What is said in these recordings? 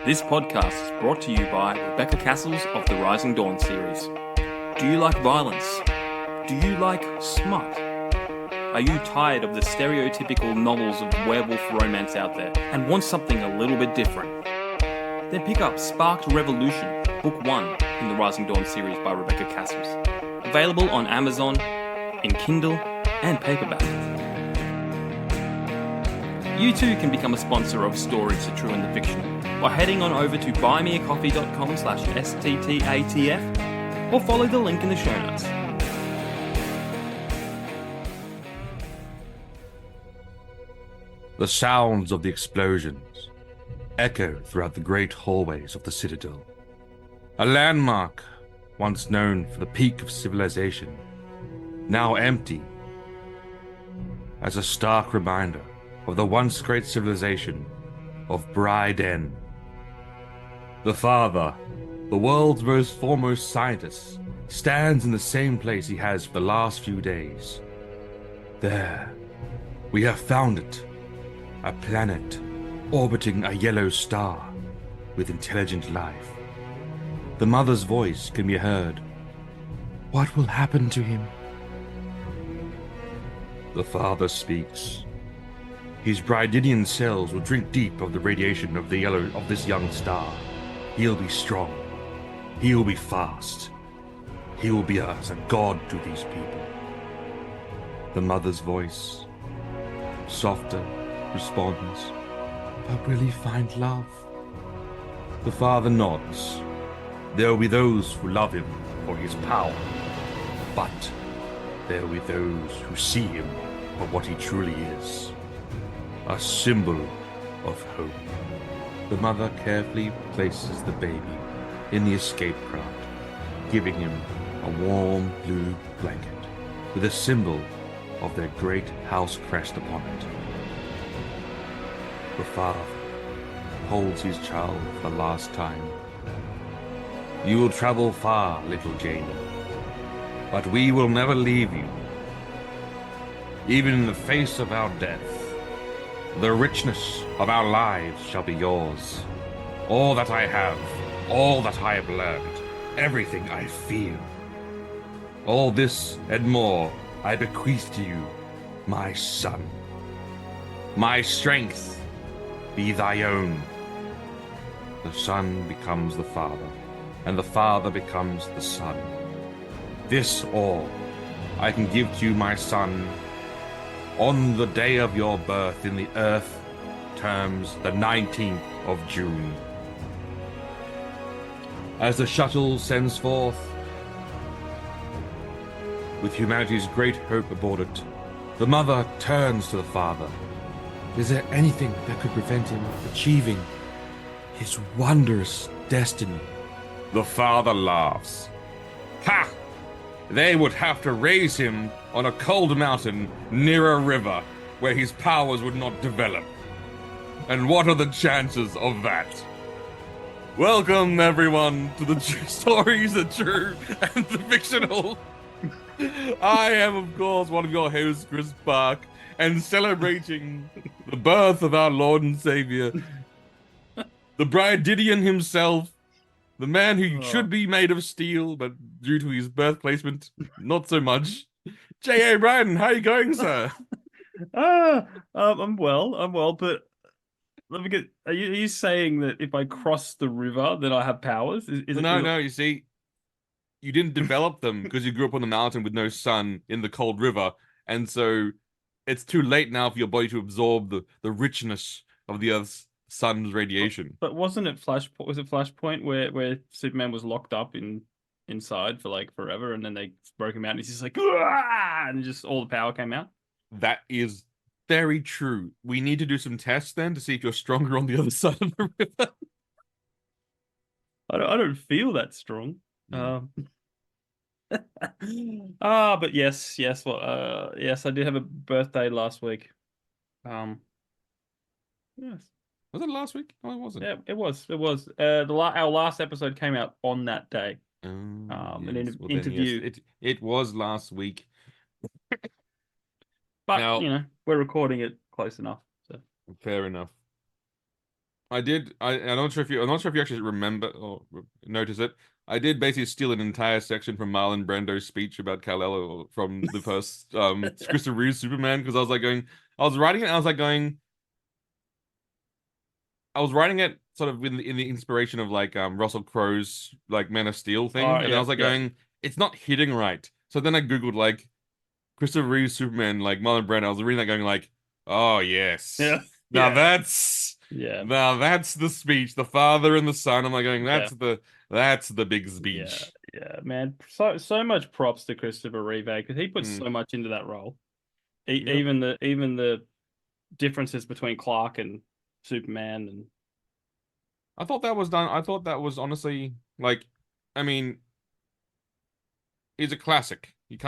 This podcast is brought to you by Rebecca Cassells of the Rising Dawn series. Do you like violence? Do you like smut? Are you tired of the stereotypical novels of werewolf romance out there and want something a little bit different? Then pick up Sparked Revolution, Book 1 in the Rising Dawn series by Rebecca Cassells. Available on Amazon, in Kindle and paperback. You too can become a sponsor of Stories, The True and the Fictional by heading on over to buymeacoffee.com/STTATF or follow the link in the show notes. The sounds of the explosions echo throughout the great hallways of the Citadel. A landmark once known for the peak of civilization, now empty, as a stark reminder of the once great civilization of Bryden. The father, the world's most foremost scientist, stands in the same place he has for the last few days. There, we have found it. A planet orbiting a yellow star with intelligent life. The mother's voice can be heard. What will happen to him? The father speaks. His Brydenian cells will drink deep of the radiation of this young star. He'll be strong. He will be fast. He will be as a god to these people. The mother's voice, softer, responds, but will he find love? The father nods. There will be those who love him for his power, but there will be those who see him for what he truly is. A symbol of hope. The mother carefully places the baby in the escape craft, giving him a warm blue blanket with a symbol of their great house crest upon it. The father holds his child for the last time. You will travel far, little Jamie, but we will never leave you. Even in the face of our death, the richness of our lives shall be yours. All that I have, all that I have learned, everything I feel. All this and more I bequeath to you, my son. My strength be thy own. The son becomes the father, and the father becomes the son. This all I can give to you, my son, on the day of your birth in the earth terms the 19th of June. As the shuttle sends forth, with humanity's great hope aboard it, the mother turns to the father. Is there anything that could prevent him achieving his wondrous destiny? The father laughs. Ha! They would have to raise him on a cold mountain near a river where his powers would not develop. And what are the chances of that? Welcome, everyone, to the Stories, the True and the Fictional. I am, of course, one of your hosts, Chris Park, and celebrating the birth of our Lord and Savior, the Brydenian himself, the man who should be made of steel, but due to his birth placement, not so much. J.A. Bryan, how are you going, sir? I'm well, but let me get. Are you saying that if I cross the river, then I have powers? No, you see, you didn't develop them because you grew up on the mountain with no sun in the cold river, and so it's too late now for your body to absorb the richness of the Earth's sun's radiation. But wasn't it Flashpoint? Was it Flashpoint where Superman was locked up inside for like forever, and then they broke him out, and he's just like, "Aah!" and just all the power came out? That is very true. We need to do some tests then to see if you're stronger on the other side of the river. I don't feel that strong. But yes. Well, yes, I did have a birthday last week. Yes. Was it last week? No, it wasn't. Yeah, it was. Our last episode came out on that day. Yes. An Well, interview. Yes, it was last week. But now, we're recording it close enough. So fair enough. I did. I'm not sure if you actually remember or notice it. I did basically steal an entire section from Marlon Brando's speech about Kal-El from the first Christopher Reeve Superman because I was writing it. And I was like going. I was writing it sort of in the inspiration of like Russell Crowe's like Man of Steel Oh, thing, and I yeah, was like yeah, going, it's not hitting right. So then I googled like Christopher Reeve Superman, like Marlon Brando. I was reading that going like, oh yes, yeah, now yeah, that's yeah, now that's the speech, the father and the son. I'm like going, yeah, that's the big yeah, speech. yeah, man. So much props to Christopher Reeve because he put Mm, so much into that role. yep. Even the differences between Clark and Superman, and I thought that was done. I thought that was honestly like, I mean, it's a classic. yeah, You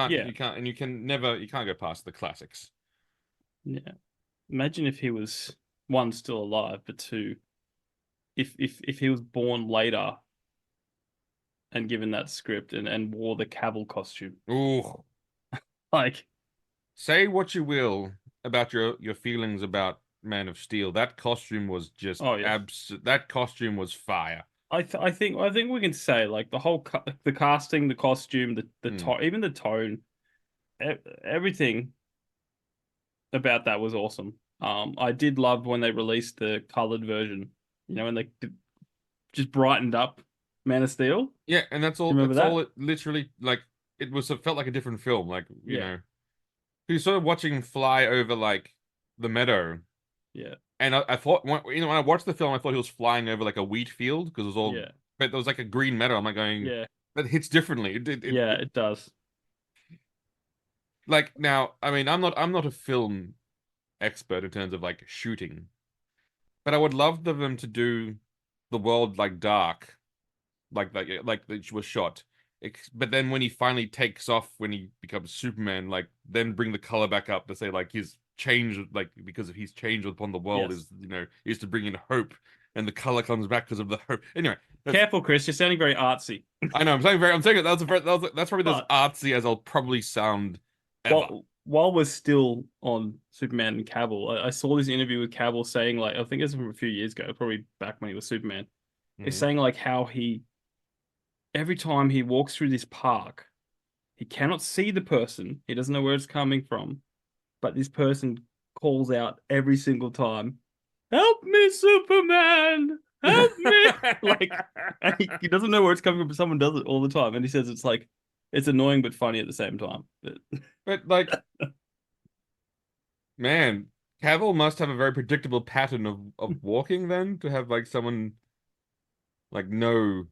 can't go past the classics. yeah. Imagine if he was one still alive, but two, if he was born later and given that script and wore the Cavill costume, Ooh. like, Say what you will about your feelings about Man of Steel. That costume was just oh yeah. that costume was fire. I think we can say like the casting, the costume, the Hmm. tone, even the tone, everything about that was awesome. I did love when they released the colored version. When they just brightened up Man of Steel. You Yeah, and remember that's all that? it literally like it felt like a different film. Like, Yeah, you're sort of watching him fly over like the meadow. yeah, And I thought when I watched the film, I thought he was flying over like a wheat field because it was all yeah, but there was like a green meadow. I'm like going, yeah, that hits differently. yeah. It does. Like now, I mean, I'm not a film expert in terms of like shooting. But I would love them to do the world like dark, like it was shot. But then when he finally takes off, when he becomes Superman, like then bring the color back up to say like his change, like because of his change upon the world Yes. is is to bring in hope, and the color comes back because of the hope. Anyway, that's Careful, Chris. You're sounding very artsy. I know I'm saying it. That's probably as But artsy as I'll probably sound ever. while we're still on Superman and Cavill, I saw this interview with Cavill saying like I think it's from a few years ago, probably back when he was Superman. He's Hmm. saying like how he every time he walks through this park, he cannot see the person. He doesn't know where it's coming from, but this person calls out every single time, "Help me, Superman! Help me!" Like, and he doesn't know where it's coming from, but someone does it all the time, and he says it's like it's annoying but funny at the same time. But But like, man, Cavill must have a very predictable pattern of walking then to have like someone like know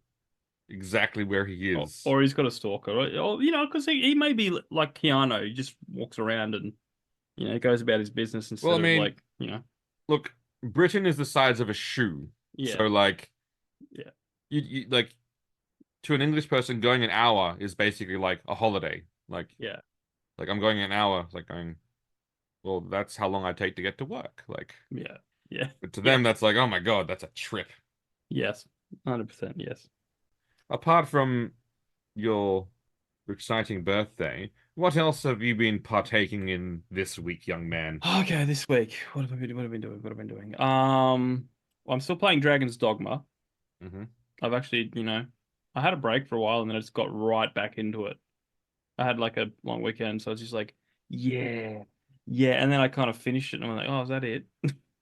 exactly where he is. or he's got a stalker, or because he may be like Keanu, he just walks around and goes about his business Well, I instead of mean, like look, Britain is the size of a shoe. yeah, So like yeah, you like to an English person going an hour is basically like a holiday. yeah, Like I'm going an hour, it's like going, well, that's how long I take to get to work. Like, yeah, yeah, but to yeah, them that's like, oh my God, that's a trip. yes, 100%, yes. Apart from your exciting birthday, what else have you been partaking in this week, young man? Okay, this week, what have I been doing? What have I been doing? Well, I'm still playing Dragon's Dogma. Hmm. I've actually, I had a break for a while and then I just got right back into it. I had like a long weekend, so I was just like, yeah, yeah, and then I kind of finished it and I'm like, oh, is that it?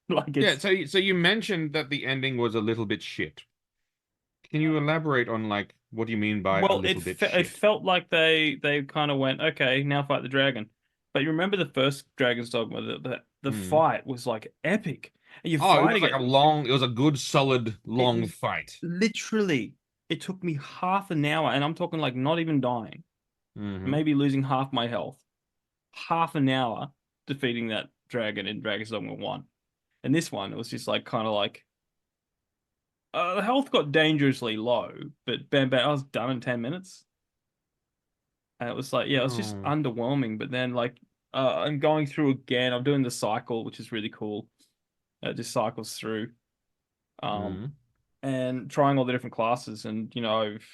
Like Yeah, it's so you mentioned that the ending was a little bit shit. Can you elaborate on like what do you mean by a well, little bit it shit? felt like they kind of went, okay, now fight the dragon. But you remember the first Dragon's Dogma, the Hmm. fight was like epic. And you're Oh, it was fighting like it. it was a good solid long It fight. literally it took me half an hour, and I'm talking like not even dying, Hmm. maybe losing half my health. Half an hour defeating that dragon in Dragon's Dogma 1. And this one, it was just like kind of like the health got dangerously low, but bam bam, I was done in 10 minutes. And it was like, yeah, it was just Oh. underwhelming. But then like I'm going through again. I'm doing the cycle, which is really cool. It just cycles through. Um Hmm. and trying all the different classes and I've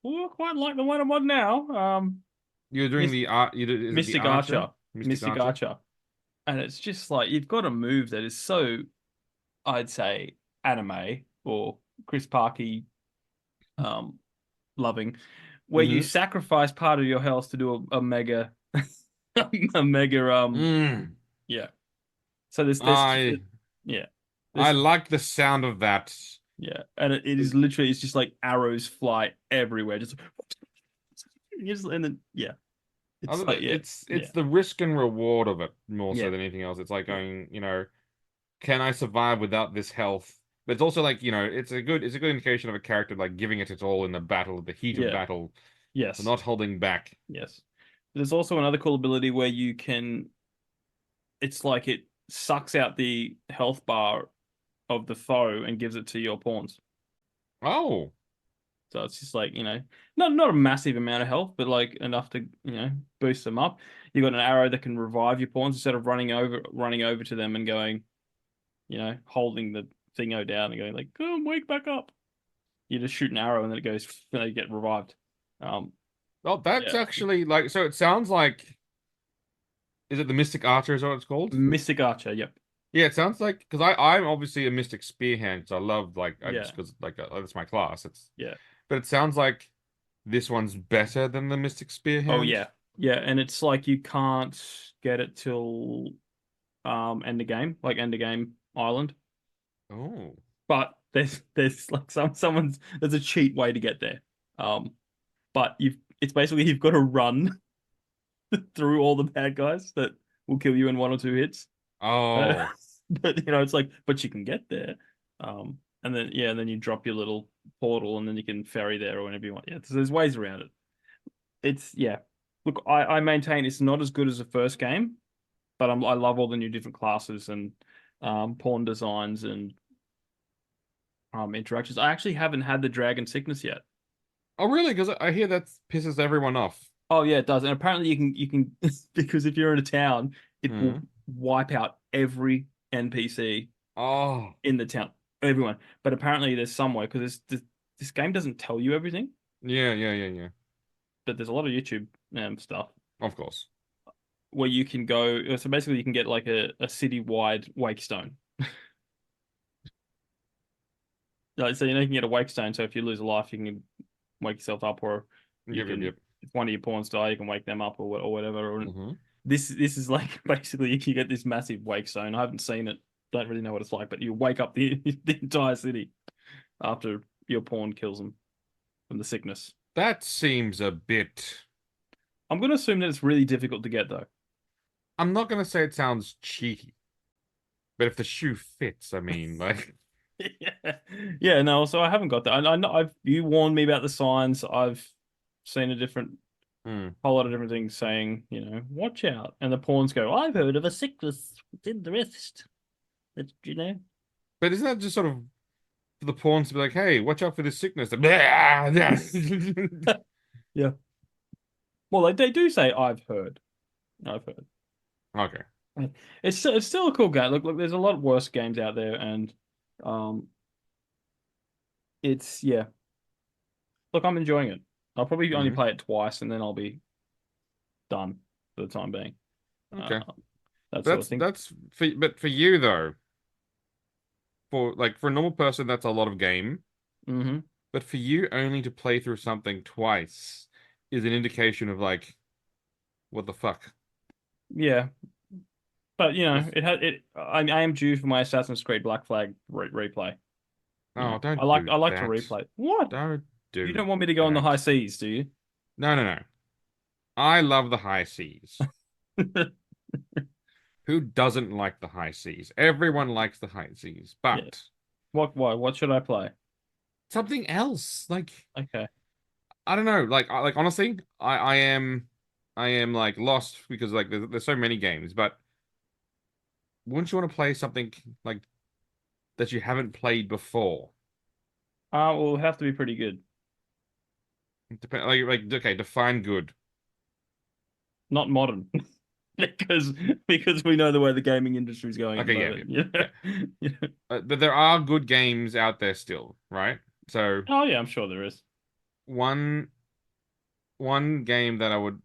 quite like the one I'm on now. You're doing Mis the art. Is it the Mystic Archer? Archer. Mystic Mystic Archer? Archer. And it's just like you've got a move that is so, I'd say, anime or Chris Parkey um loving, where you Mm-hmm. sacrifice part of your health to do a mega a mega Mm. yeah. So I yeah. I There's like the sound of that. yeah, and it is literally it's just like arrows fly everywhere. And then yeah. It's like yeah. It's Yeah. the risk and reward of it more Yeah. so than anything else. It's like Yeah. going, can I survive without this health? But it's also like, it's a good indication of a character like giving it its all in the battle, the heat of Yeah. battle, Yes. not holding back. Yes. There's also another cool ability where it's like it sucks out the health bar of the foe and gives it to your pawns. Oh, So it's just like, not a massive amount of health, but like enough to, boost them up. You've got an arrow that can revive your pawns instead of running over to them and going, holding the thingo down and going like, come wake back up. You just shoot an arrow and then it goes, and they get revived. Um, well, that's yeah. actually like, so it sounds like, is it the Mystic Archer is what it's called? Mystic Archer, yep. Yeah, it sounds like, because I'm obviously a Mystic Spearhand, so I love, like, I Yeah. just, because, like, that's my class. Yeah. But it sounds like this one's better than the Mystic Oh Spearhand. yeah. Yeah, and it's like you can't get it till end of game, like end of game island. Oh. But there's like there's a cheat way to get there. Um, but it's basically you've got to run through all the bad guys that will kill you in one or two hits. Oh. But it's like, but you can get there. And then yeah, and then you drop your little portal, and then you can ferry there or whenever you want. Yeah, so there's ways around it. It's yeah. Look, I maintain it's not as good as the first game, but I love all the new different classes and pawn designs and interactions. I actually haven't had the dragon sickness yet. Oh, really? Because I hear that pisses everyone off. Oh yeah, it does. And apparently you can because if you're in a town, it will Hmm. wipe out every NPC Oh. in the town, everyone. But apparently there's somewhere because this game doesn't tell you everything, Yeah, yeah, yeah, yeah. but there's a lot of YouTube stuff Of course. where you can go. So basically, you can get like a city-wide wake stone. Like, so you can get a wake stone. So if you lose a life, you can wake yourself up, or you Yep, yep, can yep. if one of your pawns die, you can wake them up or whatever. Or Hmm. this is like basically you get this massive wake stone. I haven't seen it, don't really know what it's like, but you wake up the the entire city after your pawn kills them from the sickness. That seems a bit. I'm gonna assume that it's really difficult to get though. I'm not gonna say it sounds cheaty, but if the shoe fits, I mean, like, Yeah, yeah. No, so I haven't got that. I know you warned me about the signs. I've seen a different hmm. whole lot of different things saying, watch out. And the pawns go, I've heard of a sickness within the wrist. That. But isn't that just sort of for the pawns to be like, hey, watch out for this sickness? Okay. Yeah. Well, they do say I've heard. I've heard. It's still a cool game. Look, there's a lot worse games out there, and um, it's yeah. Look, I'm enjoying it. I'll probably only Hmm. play it twice, and then I'll be done for the time being. Okay. That sort of That's thing. that's for but for you though, for a normal person, that's a lot of game. Hmm. But for you only to play through something twice is an indication of like, what the fuck? Yeah, but Yes. it had it. I am due for my Assassin's Creed Black Flag replay. Oh, I don't like do I like to that. replay. What? Don't You do don't want me to go on the high that. seas, do you? No, no, no. I love the high seas. Who doesn't like the high seas? Everyone likes the high seas, Yeah. but What? Why? What should I play? something else. Like, Okay. I don't know. Like honestly, I am like lost because like there's so many games, but wouldn't you want to play something like that you haven't played before? Well, it'll have to be pretty good. Depend like okay, define good. Not modern. because because we know the way the gaming industry is going at the Okay, yeah, moment. yeah, Yeah. yeah. Yeah. But there are good games out there still, right? So Oh yeah, I'm sure there is. one one thing that I would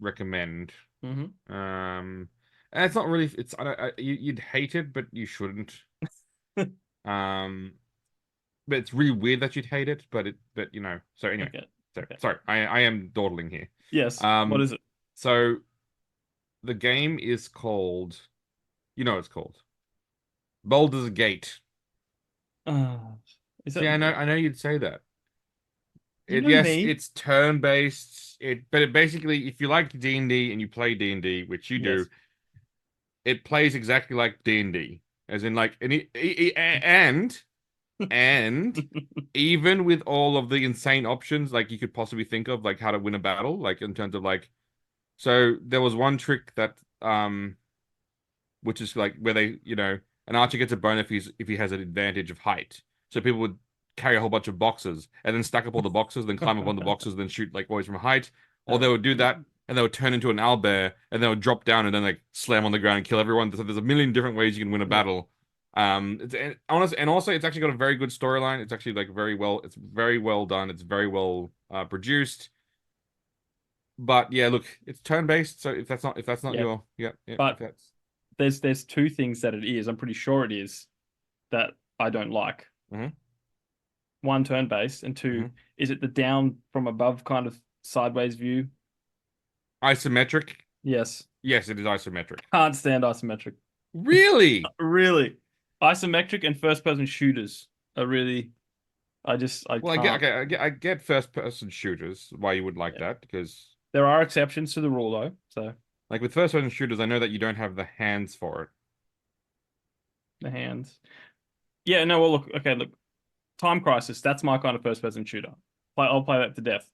recommend, Hmm. and it's not really, it's I don't, you'd hate it, but you shouldn't. But it's really weird that you'd hate it. But So anyway, Okay. so Okay. sorry, I am dawdling here. Yes. What Um, is it? so the game is called, it's called Baldur's Gate. Uh, is See, that I know you'd say that. you know Yes, me? it's turn-based. But it basically, if you like D&D and you play D&D, which you do, Yes. it plays exactly like D&D, as in like, and even with all of the insane options like you could possibly think of, like how to win a battle, like in terms of like, so there was one trick that which is like where an archer gets a bonus if he has an advantage of height. So people would carry a whole bunch of boxes and then stack up all the boxes, then climb up on the boxes, then shoot like always from height. Or they would do that and they would turn into an owlbear and they would drop down and then like slam on the ground and kill everyone. So there's a million different ways you can win a Yeah. battle. And also it's actually got a very good storyline. It's actually like it's very well done. It's very well produced. But yeah, look, it's turn-based, so if that's not Yeah. your yeah, if But that's there's two things that it is. I'm pretty sure it is that I don't like. mhm, One, turn-based, and two, mhm. is it the down from above kind of sideways view? Isometric. Yes. Yes, it is isometric. Can't stand isometric. Really? Really. Isometric and first-person shooters are really I Well, I get can't. okay, I get first person shooters why you would like Yeah. that because There are exceptions to the rule though. So like with first person shooters, I know that you don't have the hands for it. the hands. Yeah, no, well look, okay, look. Time Crisis, that's my kind of first-person shooter. I'll play that to death.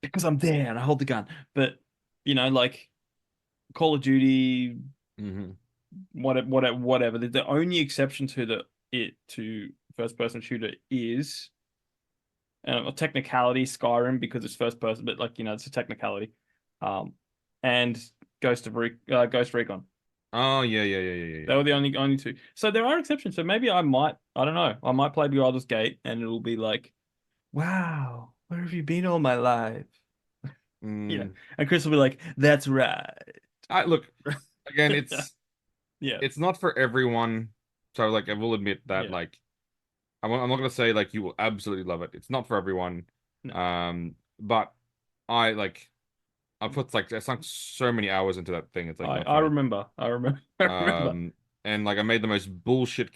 Because I'm there and I hold the gun. But like Call of Duty, Hmm. whatever. The only exception to to first person shooter is a technicality Skyrim because it's first person, but like it's a technicality. And Ghost Recon. Oh yeah, yeah, yeah, yeah, They yeah. were the only two. So there are exceptions. So maybe I don't know. I might play Baldur's Gate and it'll be like, wow, where have you been all my life? Mm. And Chris will be like, that's right. I look again. It's Yeah, it's not for everyone. So like I will admit that yeah. like I'm not gonna say like you will absolutely love it. It's not for everyone. No. But I like I put like I sunk so many hours into that thing. It's like I not I funny. remember. I remember. I remember. Um, and like I made the most bullshit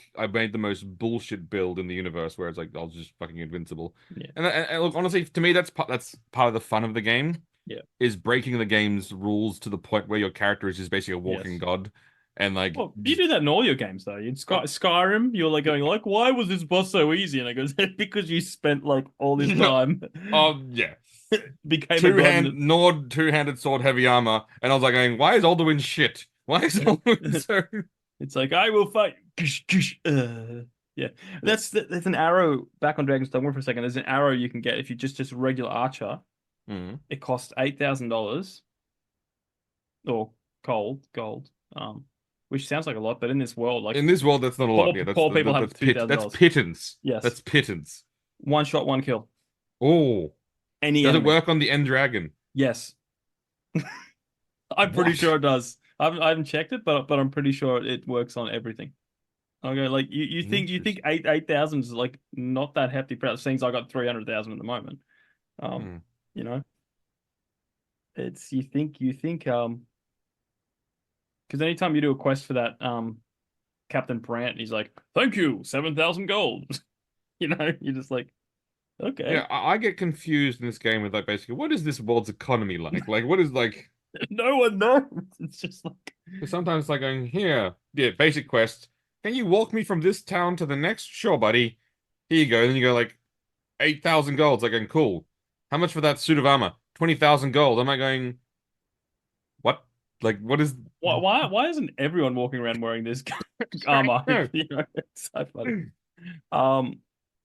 build in the universe where it's like I was just fucking invincible. Yeah, And look, honestly, to me, that's part of the fun of the game yeah. is breaking the game's rules to the point where your character is just basically a walking Yes. god, and like Well, you just do that in all your games though. In Skyrim, you're like going like, why was this boss so easy? And it goes, because you spent like all this no, time, oh yeah, became a god. two-handed sword, heavy armor, and I was like going, why is Alduin shit? Why is Alduin so? It's like I will fight. Yeah, that's an arrow back on Dragon's Dogma for a second. There's an arrow you can get if you just a regular archer. Mm. It costs $8,000 or gold. Which sounds like a lot, but in this world, like In this world, that's not a lot. poor Yeah, that's poor people have two thousand that's dollars. pittance. Yes, That's pittance. one shot, one kill. Oh, Any does it enemy. work on the End Dragon? Yes, I'm pretty What? sure it does. I haven't checked it, but I'm pretty sure it works on everything. Okay, like you think Interesting. eight thousand is like not that hefty price. Seems I got 300,000 at the moment. Um, Hmm. you know, it's you think because anytime you do a quest for that Captain Brant, he's like, thank you, 7,000 gold. You're just like, okay. Yeah, I get confused in this game with like basically what is this world's economy like? Like what is like No one knows. It's just like, 'cause sometimes it's like going here, yeah, basic quest. Can you walk me from this town to the next? Sure, buddy. Here you go. Then you go like 8,000 gold. It's like going cool. How much for that suit of armor? 20,000 gold. Am I going what? Like what is? why isn't everyone walking around wearing this I armor? don't It's so funny. know. Um,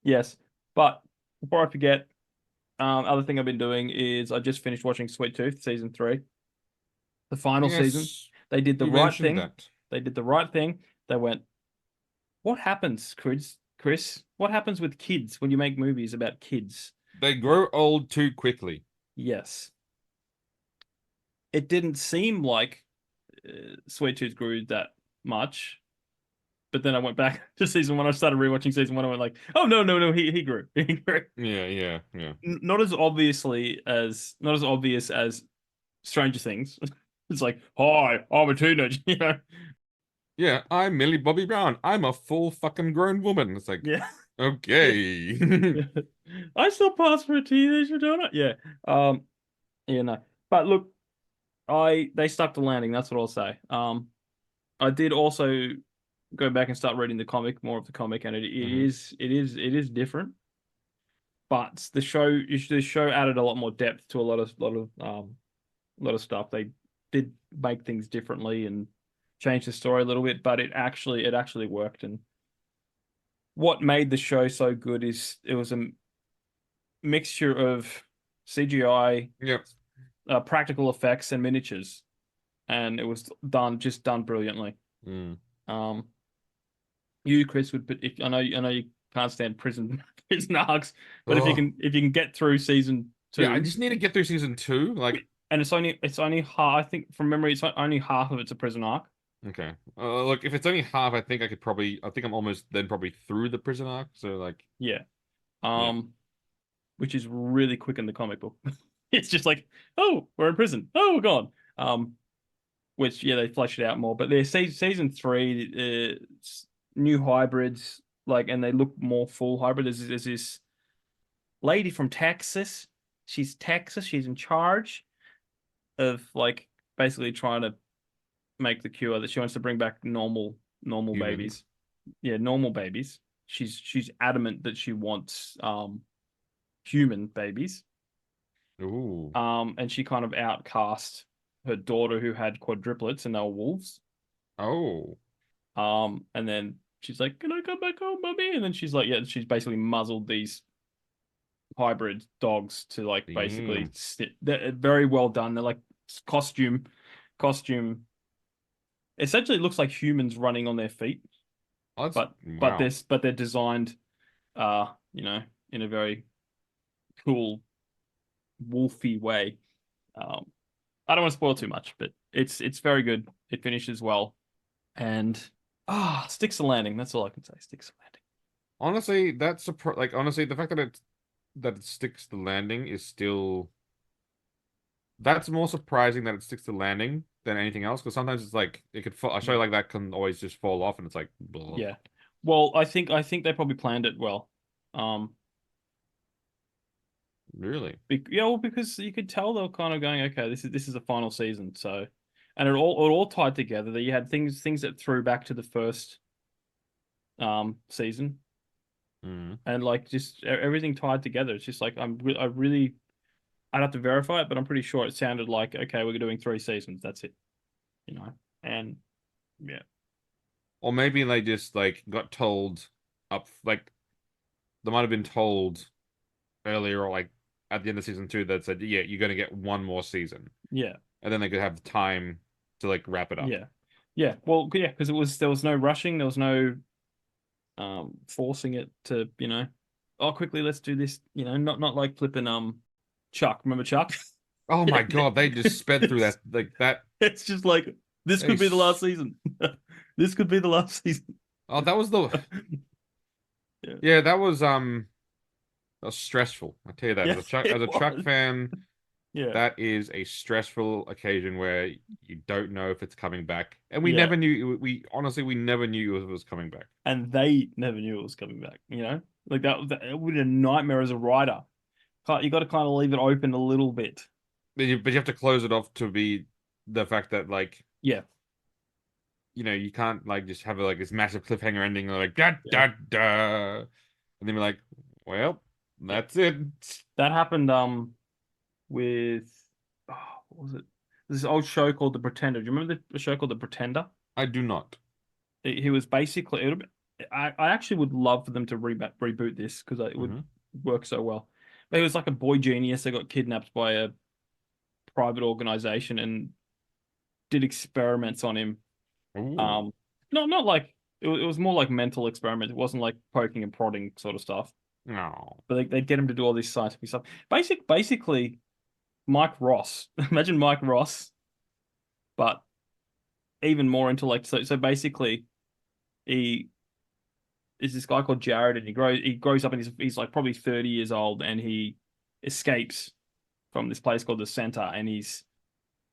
yes, but before I forget, other thing I've been doing is I just finished watching Sweet Tooth season 3, the final season. Yes, They did the you right mentioned thing. that. They did the right thing. They went, what happens, Chris? Chris, what happens with kids when you make movies about kids? They grow old too quickly. Yes, it didn't seem like Sweet Tooth grew that much. but then I went back to season one. I started rewatching season one. I went like, oh no, he grew. He grew. Yeah. Not as obviously as not as obvious as Stranger Things. It's like, hi, I'm a teenager. Yeah, I'm Millie Bobby Brown. I'm a full fucking grown woman. It's like, Yeah. okay. I still pass for a teenager, don't I? Yeah. Um, yeah, no. But look, they stuck the landing, that's what I'll say. I did also go back and start reading the comic, more of the comic, and Hmm. it is different. But the show added a lot more depth to a lot of stuff. They did make things differently and change the story a little bit, but it actually worked. And what made the show so good is it was a mixture of CGI, Yep. practical effects, and miniatures, and it was done brilliantly. Mm. Um, you, Chris, would put if I know you can't stand prison prison arcs, but Oh, if you can get through season yeah, I two, just need to get through season two. Like, and it's only half. I think from memory, it's only half of it's a prison arc. okay. Look, if it's only half, I think I could probably, I think I'm almost then probably through the prison arc. So, like, Yeah. yeah. Which is really quick in the comic book. It's just like, oh, we're in prison. Oh, we're gone. Which yeah, they flesh it out more. But there's season three, new hybrids, like, and they look more full hybrid. There's this lady from Texas. She's Texas. She's in charge of like basically trying to make the cure that she wants to bring back normal Humans. babies. Yeah, normal babies. She's adamant that she wants human babies. Ooh. And she kind of outcast her daughter who had quadruplets and they were wolves. Oh. And then she's like, "Can I come back home, mummy?" And then she's like, "Yeah." She's basically muzzled these hybrid dogs to like basically Damn. they're very well done. They're like costume, costume. Essentially, it looks like humans running on their feet, Oh, that's, but wow. they're designed, you know, in a very cool wolfy way. Um, I don't want to spoil too much, but it's very good. It finishes well, and sticks the landing. That's all I can say. Sticks the landing. Honestly, that's like, honestly, the fact that it sticks the landing is still, that's more surprising that it sticks to landing than anything else. Because sometimes it's like it could fall, a show Yeah, like that can always just fall off, and it's like, blah. yeah. Well, I think they probably planned it well. Um, Really. yeah, well, because you could tell they were kind of going, okay, this is a final season, so, and it all tied together. That you had things that threw back to the first season, Mm. and like just everything tied together. It's just like I really I'd have to verify it, but I'm pretty sure it sounded like, okay, we're doing three seasons. That's it, you know. And yeah, Or maybe they just like got told up, like they might have been told earlier, or like at the end of season two that said, yeah, you're gonna get one more season, yeah, and then they could have the time to like wrap it up. yeah, yeah. Well, yeah, because there was no rushing, there was no forcing it to, oh, quickly, let's do this. Not like flipping Chuck. Remember Chuck? Oh my God, they just sped through It's that like that. it's just like this They, could be the last season. This could be the last season. oh, that was the, Yeah, yeah, that was stressful. I tell you that yeah, As it a Chuck was. fan, Yeah, that is a stressful occasion where you don't know if it's coming back, and we yeah. never knew. We honestly, we never knew it was coming back. And they never knew it was coming back. Like that it would be a nightmare as a writer. You got to kind of leave it open a little bit. But you have to close it off to be the fact that like, Yeah, you can't like just have like this massive cliffhanger ending like da yeah, da da, and then be like, well, yeah. that's it. That happened with oh, what was it? This old show called The Pretender. Do you remember the show called The Pretender? I do not. He was basically. I actually would love for them to reboot this because it would Hmm. work so well. But he was like a boy genius that got kidnapped by a private organization and did experiments on him. Ooh, Um, not like it was more like mental experiments. It wasn't like poking and prodding sort of stuff. no. But they'd get him to do all this scientific stuff. Basically, Mike Ross. Imagine Mike Ross, but even more into like so. So basically, he is this guy called Jared, and he grows up and he's like probably 30 years old, and he escapes from this place called the Center, and he's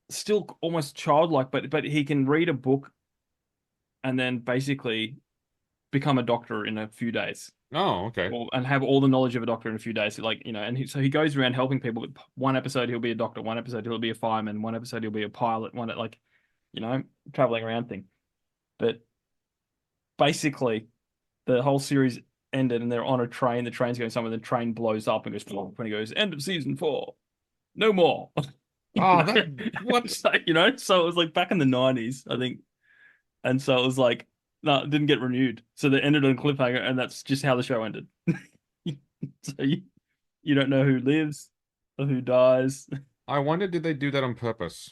still almost childlike, but he can read a book and then basically become a doctor in a few days. Oh, okay. And have all the knowledge of a doctor in a few days. Like, and so he goes around helping people. But one episode he'll be a doctor, one episode he'll be a fireman, one episode he'll be a pilot, one like, traveling around thing. But basically, the whole series ended, and they're on a train. The train's going somewhere. The train blows up and goes plonk, and he goes, "End of season 4, no more." Oh, that what? So it was like back in the 90s, I think, and so it was like, no, it didn't get renewed. So they ended on a cliffhanger, and that's just how the show ended. So you don't know who lives or who dies. I wonder, did they do that on purpose?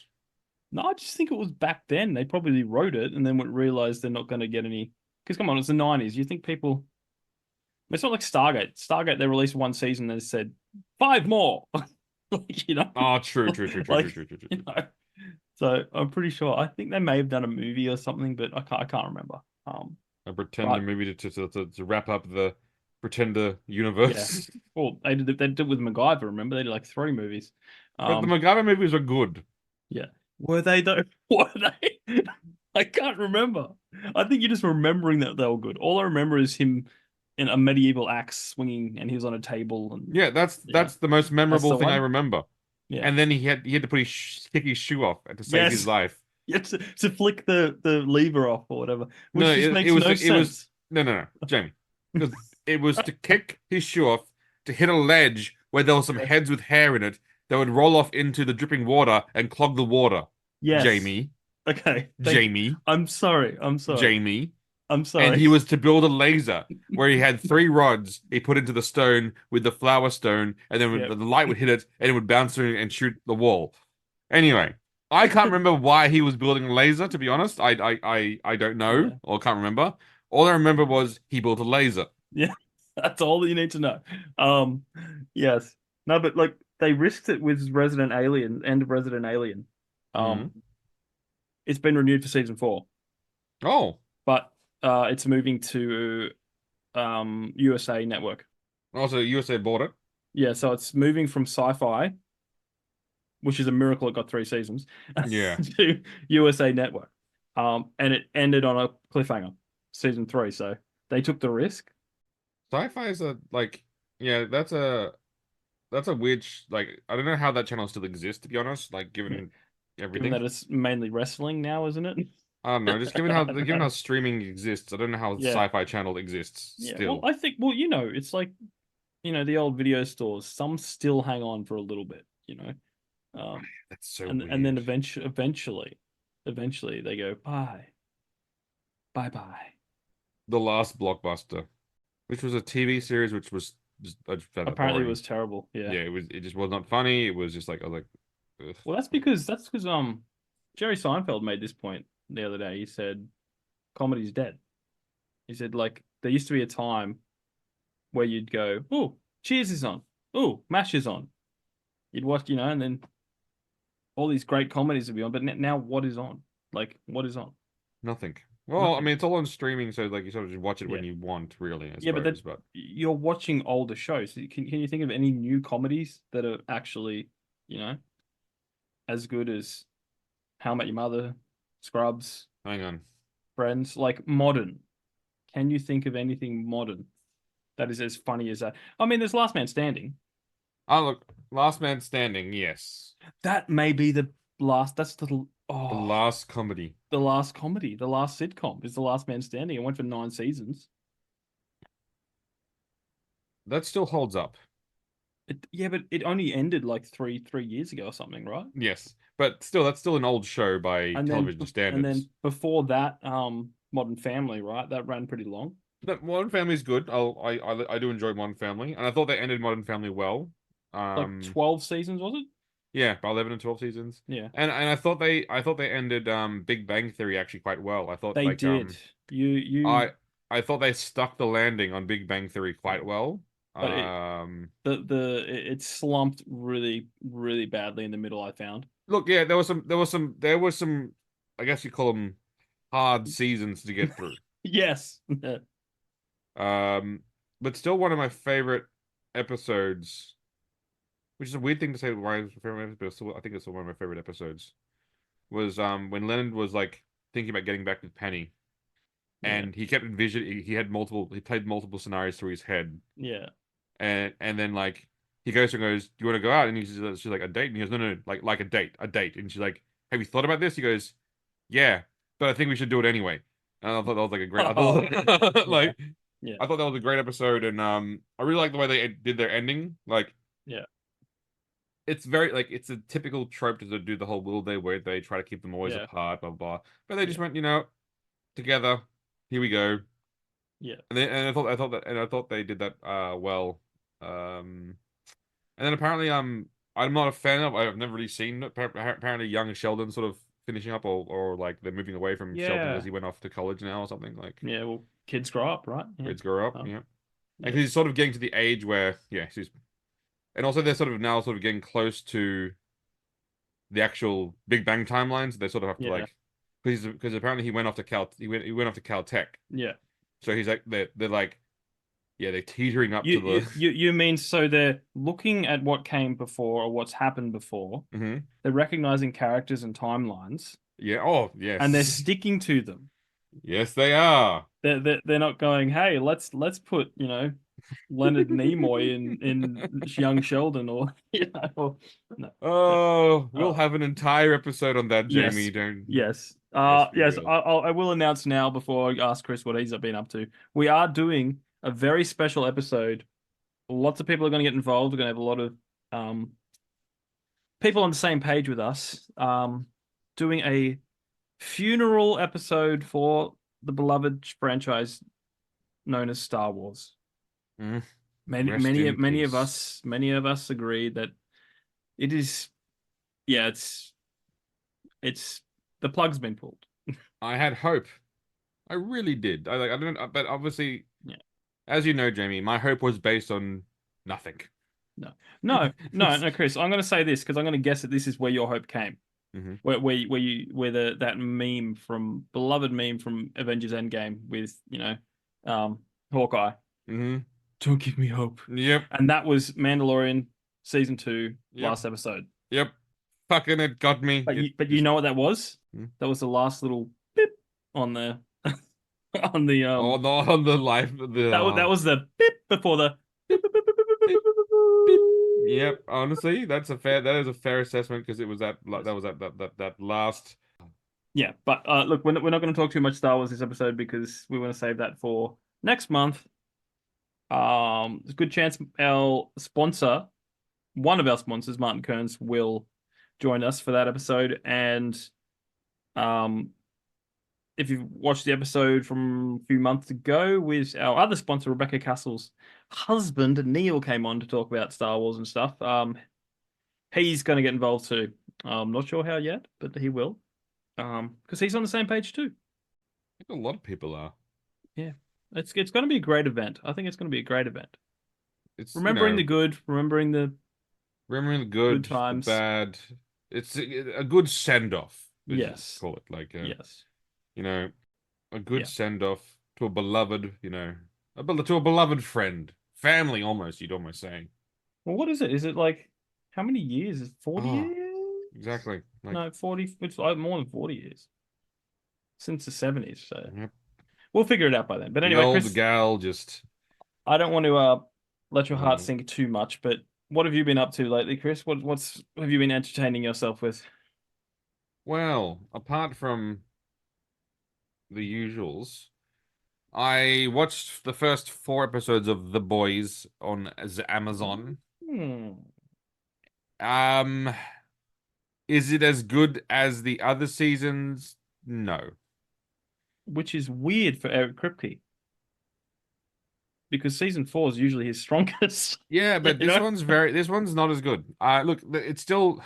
No, I just think it was back then. They probably wrote it and then realized they're not going to get any. Because come on, it's the 90s. You think people. It's not like Stargate. Stargate, they released one season and they said 5 more. Oh, true. Like, So I'm pretty sure. I think they may have done a movie or something, but I can't remember. A Pretender movie to wrap up the Pretender universe. Yeah. Well, they did it with MacGyver. Remember, they did like 3 movies. But the MacGyver movies are good. Yeah. Were they though? Were they? I can't remember. I think you're just remembering that they were good. All I remember is him in a medieval axe swinging, and he was on a table. And Yeah, that's the most memorable thing I remember. Yeah. And then he had to kick his shoe off to save his life. Yeah, to flick the lever off or whatever. Which No, just makes no sense. It was no, Jamie. Because it was to kick his shoe off to hit a ledge where there were some heads with hair in it that would roll off into the dripping water and clog the water. Yes. Jamie. Okay. Jamie. I'm sorry. Jamie. I'm sorry. And he was to build a laser where he had 3 rods he put into the stone with the flower stone, and then the light would hit it and it would bounce through and shoot the wall. Anyway, I can't remember why he was building a laser, to be honest. I don't know or can't remember. All I remember was he built a laser. Yeah. That's all that you need to know. Yes. No, but like they risked it with Resident Alien and Resident Alien. It's been renewed for season 4. Oh. But it's moving to USA Network. Also, USA bought it. Yeah, so it's moving from Sci-Fi, which is a miracle it got 3 seasons, to USA Network. And it ended on a cliffhanger, season 3. So they took the risk. Sci-Fi is that's a weird I don't know how that channel still exists, to be honest. Like given everything. Given that it's mainly wrestling now, isn't it? I don't know. Just given how streaming exists, I don't know how Sci-Fi Channel exists still. Well, I think it's like the old video stores. Some still hang on for a little bit. That's so weird. And then eventually they go bye. The Last Blockbuster, which was a TV series, which was apparently it was terrible. Yeah. Yeah, it just was not funny. It was just like I was like, ugh. Well, that's because Jerry Seinfeld made this point the other day. He said comedy's dead. He said like there used to be a time where you'd go, oh, Cheers is on, oh, MASH is on. You'd watch, and then all these great comedies would be on. But now what is on? Like, what is on? Nothing. Well, I mean, it's all on streaming, so like you sort of just watch it when you want, really. I suppose, but you're watching older shows. Can you think of any new comedies that are actually, as good as How I Met Your Mother, Scrubs? Hang on. Friends, like modern. Can you think of anything modern that is as funny as that? I mean, there's Last Man Standing. Oh, look, Last Man Standing, yes. That may be the last. That's the last comedy. The last comedy. The last sitcom is The Last Man Standing. It went for 9 seasons. That still holds up. But it only ended like three years ago or something, right? Yes, but still, that's still an old show by television standards. And then before that, Modern Family, right? That ran pretty long. Modern Family is good. I do enjoy Modern Family, and I thought they ended Modern Family well. Like 12 seasons, was it? Yeah, by 11 and 12 seasons. Yeah, and I thought they ended Big Bang Theory actually quite well. I thought they did. I thought they stuck the landing on Big Bang Theory quite well. But it slumped really, really badly in the middle, I found. Look, there was some I guess you call them hard seasons to get through. Yes. Um, but still one of my favorite episodes, which is a weird thing to say why it's my favorite episode, but still, I think it's still one of my favorite episodes, was when Leonard was like thinking about getting back with Penny, Yeah. and he kept envisioning he played multiple scenarios through his head, Yeah. and then like he goes and goes, "Do you want to go out?" And she's like, "A date?" And he goes, "No, no, no, like a date." And she's like, "Have you thought about this?" He goes, "Yeah, but I think we should do it anyway." And I thought that was like a great. I Oh, thought yeah. like Yeah. I thought that was a great episode, and I really like the way they did their ending. Like Yeah. it's very like it's a typical trope to do the whole will they where they try to keep them always Yeah. apart, blah blah. But they Yeah. just went, together. Here we go. Yeah. And I thought they did that well. And then apparently I'm not a fan of. I've never really seen apparently young Sheldon sort of finishing up, or like they're moving away from Sheldon because Yeah. he went off to college now or something. Like Yeah. Well, kids grow up, right? Yeah. kids grow up, Oh, yeah. And yeah. he's sort of getting to the age where and also they're sort of now sort of getting close to the actual Big Bang timelines. They sort of have to Yeah. like because apparently he went off to Caltech. Yeah. So he's like they're like they're teetering up You, to you the you you mean so they're looking at what came before or what's happened before. hmm They're recognizing characters and timelines, Yeah, oh and they're yes. sticking to them. Yes they are. They're not going, hey, let's put, Leonard Nimoy in Young Sheldon, or or, no. Oh, we'll Uh, have an entire episode on that, Jamie. yes, Don't. yes, Yes, we yes. will. I will announce now before I ask Chris what he's been up to. We are doing a very special episode. Lots of people are going to get involved. We're going to have a lot of um people on the same page with us. Doing a funeral episode for the beloved franchise known as Star Wars. Mm. Many, Rest many, in peace. many of us agree that it is. Yeah, it's the plug's been pulled. I had hope. I really did. I don't. But obviously, Yeah, as you know, Jamie, my hope was based on nothing. no, no, no, no, Chris. I'm going to say this because I'm going to guess that this is where your hope came. hmm Where that meme from beloved meme from Avengers Endgame with Hawkeye. hmm Don't give me hope. Yep. And that was Mandalorian season 2 Yep. last episode. Yep. Fucking it got me. But It you just. know what that was? Hmm? That was the last little beep on the on the Oh no! On the life. that was the beep before the beep, Beep, beep, beep, beep, beep, beep, beep, beep, beep, beep, beep. beep, beep. Yep. Honestly, that is a fair assessment because it was that Yes. was that last. Yeah, but look, we're not going to talk too much Star Wars this episode because we want to save that for next month. There's a good chance our sponsor, one of our sponsors, Martin Kearns, will join us for that episode. And um, if you've watched the episode from a few months ago with our other sponsor, Rebecca Cassells' husband, Neil, came on to talk about Star Wars and stuff. He's going to get involved too. I'm not sure how yet, but he will. Because he's on the same page too. I think a lot of people are. Yeah. It's going to be a great event. I think it's going to be a great event. It's Remembering the good, remembering the remembering the good good, the times. bad. It's a good send off, as you Yes. call it. Like Yes. you know, a good Yeah. send off to a beloved, to a beloved friend, family almost. You'd almost say. Well, what is it? Is it like how many years? Is it 40 Oh, years? exactly. Like, No, 40. It's like more than 40 years since the 70s. So yep. we'll figure it out by then. But The anyway, old Chris, gal just. I don't want to let your heart Mm. sink too much, but what have you been up to lately, Chris? What's have you been entertaining yourself with? Well, apart from the usuals, I watched the first 4 episodes of The Boys on Amazon. Hmm. Um, is it as good as the other seasons? No. Which is weird for Eric Kripke because season 4 is usually his strongest. Yeah, You but know? this one's not as good. Look, it's still,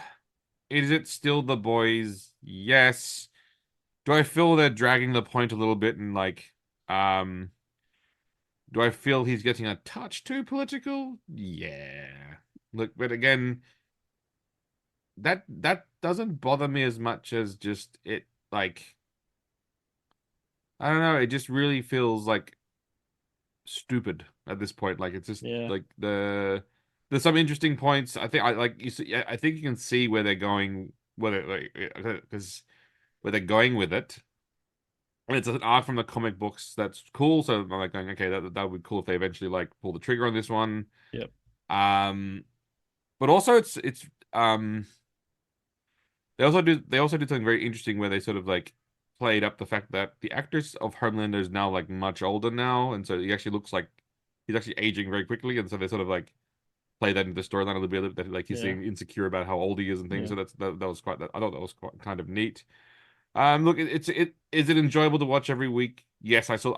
is it still The Boys? Yes. Do I feel they're dragging the point a little bit and like, um, do I feel he's getting a touch too political? Yeah. Look, but again, that doesn't bother me as much as just it like I don't know. It just really feels like stupid at this point. Like it's just Yeah, like there's some interesting points. I think I like you see, I think you can see where they're going, whether like because where they're going with it. And it's an art from the comic books that's cool. So I'm like going, okay, that would be cool if they eventually like pull the trigger on this one. yep, Um, but also it's they also did something very interesting where they sort of like played up the fact that the actors of Homelander is now like much older now, and so he actually looks like he's actually aging very quickly, and so they sort of like play that into the storyline a little bit that like he's yeah, being insecure about how old he is and things. yeah. So that was quite I thought that was quite kind of neat. Look, it is it enjoyable to watch every week? Yes, I still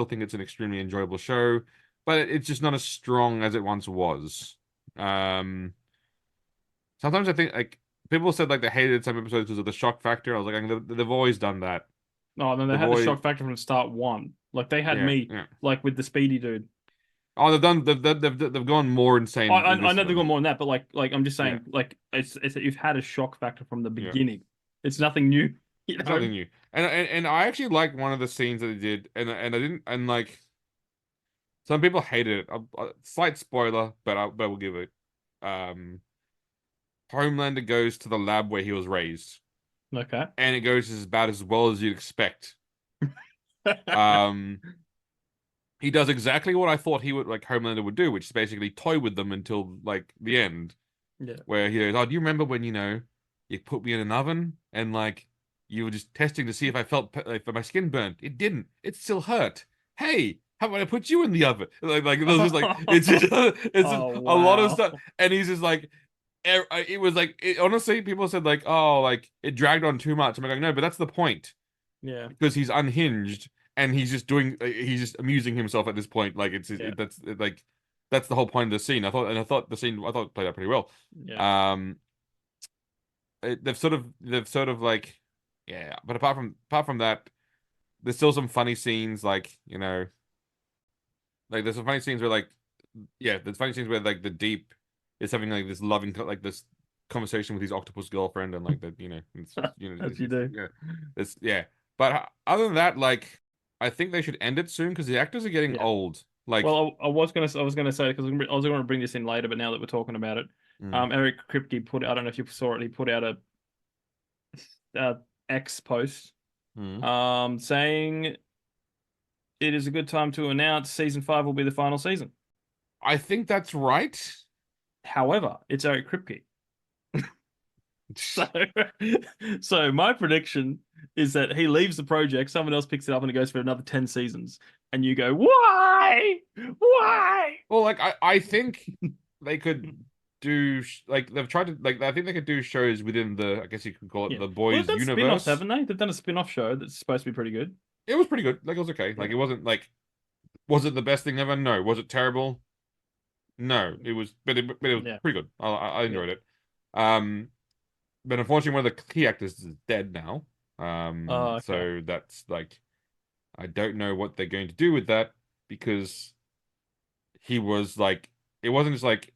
think it's an extremely enjoyable show, but it's just not as strong as it once was. Um, Sometimes I think like people said like they hated some episodes because of the shock factor. I was like, they've always done that. Oh, and then they They've had the always, shock factor from start one. Like they had yeah, me, yeah. like with the speedy dude. Oh, they've gone more insane in I this know they've got one. more than that, but like I'm just Yeah, saying, like it's that you've had a shock factor from the yeah. beginning. It's nothing new, you It's know. nothing new. And I actually liked one of the scenes that they did, and I didn't, and like some people hated it. Slight spoiler, but I will give it. Um, Homelander goes to the lab where he was raised, Okay. and it goes as about as well as you'd expect. Um, he does exactly what I thought he would like Homelander would do, which is basically toy with them until like the end, Yeah. where he goes, "Oh, do you remember when you put me in an oven and like you were just testing to see if I felt if my skin burned? It didn't. It still hurt. Hey, how about I put you in the oven? Like it was just like it's just Oh a lot of wow. stuff, and he's just like. It was like honestly, people said like, "Oh, like it dragged on too much." I'm like, "No, but that's the point." Yeah. Because he's unhinged and he's just amusing himself at this point. Like Yeah. like that's the whole point of the scene. I thought the scene I thought it played out pretty well. Yeah. Um, they've sort of like yeah, but apart from that, there's still some funny scenes like like there's some funny scenes where like yeah, there's funny scenes where like the Deep is having like this loving like this conversation with his octopus girlfriend and like that As you do. yeah it's yeah but other than that like I think they should end it soon because the actors are getting Yeah. old like Well, I was gonna say because I was gonna bring this in later, but now that we're talking about it, mm, Eric Kripke put I don't know if you saw it. He put out a X post, mm. saying it is a good time to announce season 5 will be the final season. I think that's right. However, it's Eric Kripke. So, so my prediction is that he leaves the project, someone else picks it up, and it goes for another 10 seasons. And you go, why? Why? Well like I think they could do like they've tried to like I think they could do shows within the I guess you could call it Yeah. the Well, they've boys done spin-offs, universe. haven't they? They've done a spin-off show that's supposed to be pretty good. It was pretty good. Like it was okay. Like Yeah. it wasn't like was it the best thing ever? No. Was it terrible? No. It was but it was Yeah. pretty good. I Yeah. enjoyed it. Um but unfortunately one of the key actors is dead now. Oh, okay. So that's like I don't know what they're going to do with that because he was like it wasn't just like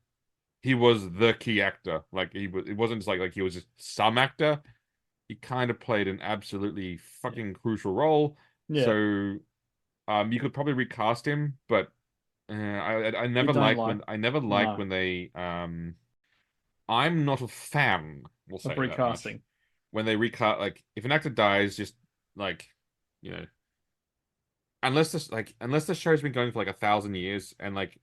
he was the key actor. Like it wasn't just like he was just some actor. He kind of played an absolutely Yeah. fucking crucial role. Yeah. So you could probably recast him, but I You never don't liked like. when No, they I'm not a fan, we'll of say that much. recasting. When they recast like if an actor dies, just like you know, unless the show's been going for like 1,000 years and like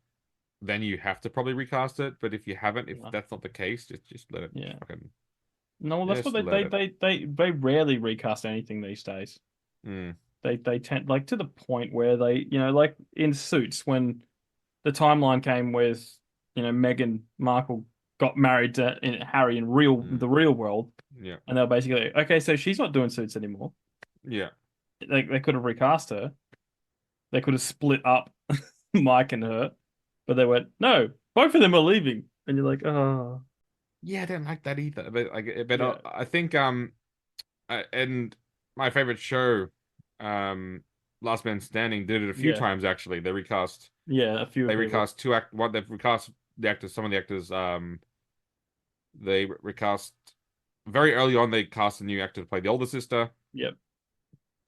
then you have to probably recast it. But if you haven't, if No. that's not the case, just let it Yeah. fucking No, well, that's what just let it. they rarely recast anything these days. Mm, They tend like to the point where they, like in Suits when the timeline came with, Meghan Markle got married to Harry in mm, the real world, yeah, and they were basically like, okay, so she's not doing Suits anymore. yeah. They could have recast her. They could have split up Mike and her, but they went, no, both of them are leaving, and you're like, oh, Yeah, I didn't like that either. But yeah, I think and my favorite show, um, Last Man Standing did it a few yeah, times actually. yeah, a few They people, recast two act what they've recast the actors. Some of the actors they recast very early on. They cast a new actor to play the older sister. yep,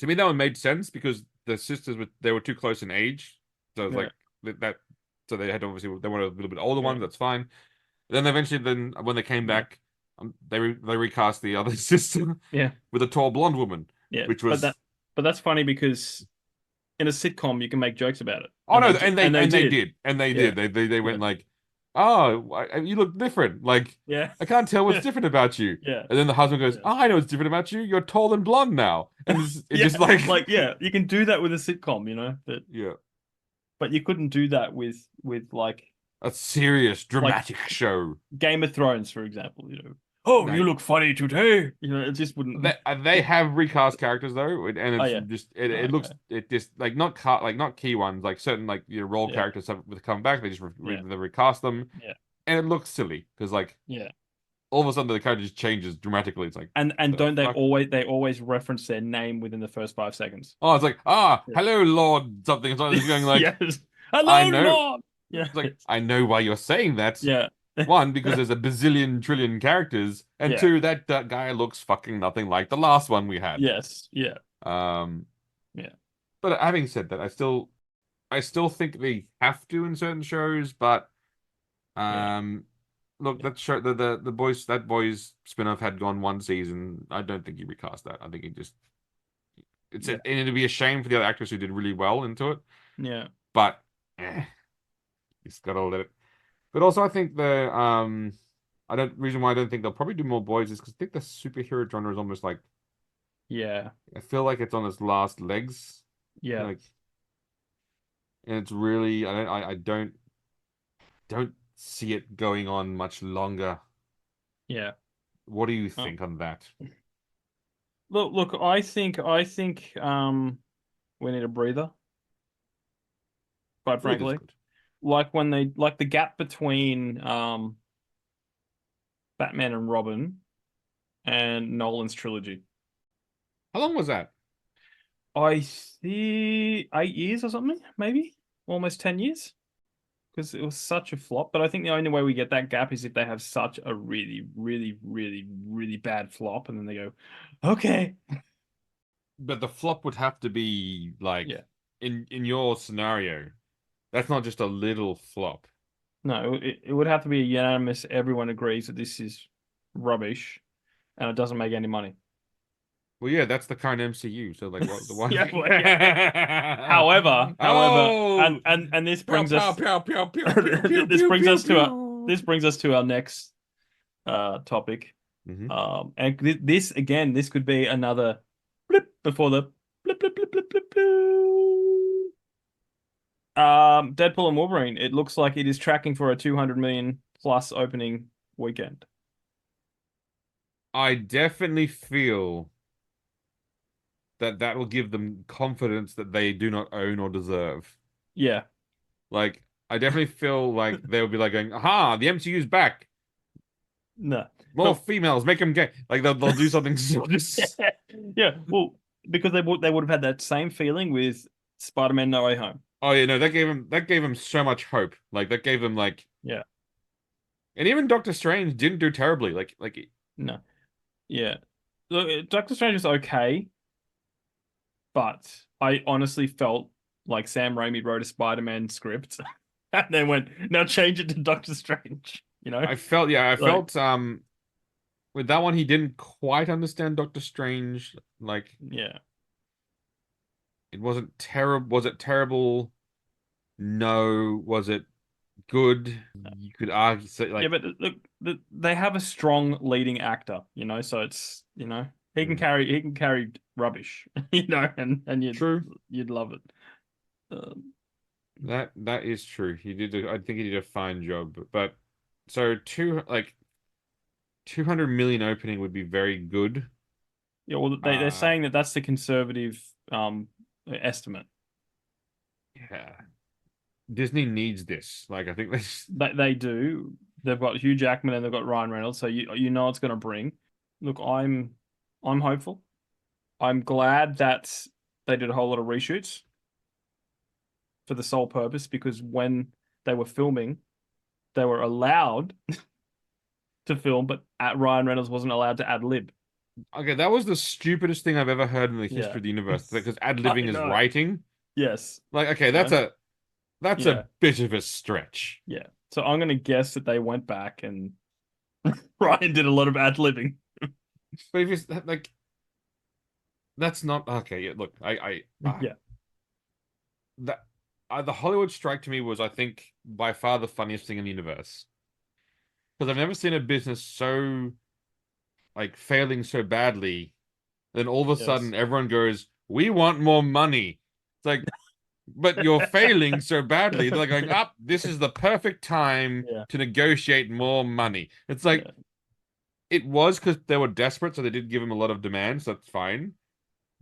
To me, that one made sense because the sisters were too close in age, so it's Yeah. like that. So they had obviously they wanted a little bit older Yeah. one. That's fine. Then eventually, then when they came Yeah. back, they recast the other sister Yeah. with a tall blonde woman, Yeah. which But was that's funny because in a sitcom you can make jokes about it. oh no, And they did. they Yeah. did they Yeah. went like, oh, you look different. Like Yeah. I can't tell what's Yeah. different about you. Yeah. And then the husband goes, Yeah. oh, I know what's different about you. You're tall and blonde now, and it Yeah. just like Like, yeah, you can do that with a sitcom, yeah, but you couldn't do that with a serious like dramatic show. Game of Thrones, for example, Oh, No, you look funny today. It just wouldn't. they have recast characters though, and Oh it's yeah. just Oh, it looks okay. it just like not key ones like certain like role Yeah. characters have come back. They just Yeah. they recast them, Yeah. and it looks silly because like Yeah. all of a sudden the character just changes dramatically. It's like And the don't fuck. they always reference their name within the first 5 seconds? Oh, it's like Yeah. hello Lord something. So it's going like Yes. I Hello, know. Lord. Yeah. It's like I know why you're saying that. Yeah. One, because there's a bazillion trillion characters, and Yeah. two, that guy looks fucking nothing like the last one we had. Yes. Yeah. Um, Yeah. but having said that, I still think they have to in certain shows, but Yeah. look, Yeah. that show the boys spin-off had gone one season. I don't think he recast that. I think he just Yeah. and it'd be a shame for the other actors who did really well into it, Yeah. but you just gotta let it. But also, I think I don't reason why I don't think they'll probably do more boys is because I think the superhero genre is almost like Yeah. I feel like it's on its last legs, Yeah. like, and it's really I don't see it going on much longer. Yeah. What do you Oh. think on that? Look, I think we need a breather, quite Breathe is frankly. good. Like when they like the gap between Batman and Robin and Nolan's trilogy. How long was that? I see 8 years or something, maybe almost 10 years, because it was such a flop. But I think the only way we get that gap is if they have such a really, really, really, really bad flop, and then they go, okay, But the flop would have to be like yeah. in your scenario. That's not just a little flop. No, it would have to be a unanimous. Everyone agrees that this is rubbish, and it doesn't make any money. Well, yeah, that's the current MCU. So like, what the one? Yeah, well, yeah. However, Oh, and this pow brings pow us pow pow pow pew pew this pew brings pew us to pew. our next topic. Mhm. And this again, this could be another blip before the blip blip blip blip blip blip. Deadpool and Wolverine. It looks like it is tracking for a 200 million plus opening weekend. I definitely feel that will give them confidence that they do not own or deserve. Yeah. Like, I definitely feel like they'll be like going, "Aha, the MCU's back. No. More But females, make them gay." Like they'll do something so just. yeah, well, because they would have had that same feeling with Spider-Man No Way Home. Oh yeah, no, that gave him so much hope. Like that gave him like, Yeah. and even Doctor Strange didn't do terribly. Like No. Yeah. Look, Doctor Strange is okay, but I honestly felt like Sam Raimi wrote a Spider-Man script and then went, now change it to Doctor Strange, I felt, yeah, I Like, felt with that one he didn't quite understand Doctor Strange. Like yeah. it wasn't terrible. Was it terrible? No. Was it good? You could argue so, Yeah, like but look, they have a strong leading actor, so it's, he can carry rubbish, and true. you'd love it. Um, That is true. I think he did a fine job. But so 200 million opening would be very good. yeah, well, they're Uh saying that that's the conservative estimate. yeah. Disney needs this. Like I think this. They do. They've got Hugh Jackman and they've got Ryan Reynolds, so you know it's going to bring. Look, I'm hopeful. I'm glad that they did a whole lot of reshoots for the sole purpose because when they were filming, they were allowed to film, but Ryan Reynolds wasn't allowed to ad lib. Okay, that was the stupidest thing I've ever heard in the history Yeah. of the universe. Because I ad-libbing is know. writing. Yes. Like, okay, Yeah. that's Yeah. a bit of a stretch. Yeah. So I'm gonna guess that they went back and Ryan did a lot of ad-libbing. But if it's like that's not okay. Yeah, look, Yeah. that the Hollywood strike to me was, I think, by far the funniest thing in the universe. Because I've never seen a business so like failing so badly. Then all of a Yes. sudden, everyone goes, "We want more money." It's like, but you're failing so badly. They're going up. This is the perfect time Yeah. to negotiate more money. It's like Yeah. it was because they were desperate, so they did give him a lot of demand, so that's fine.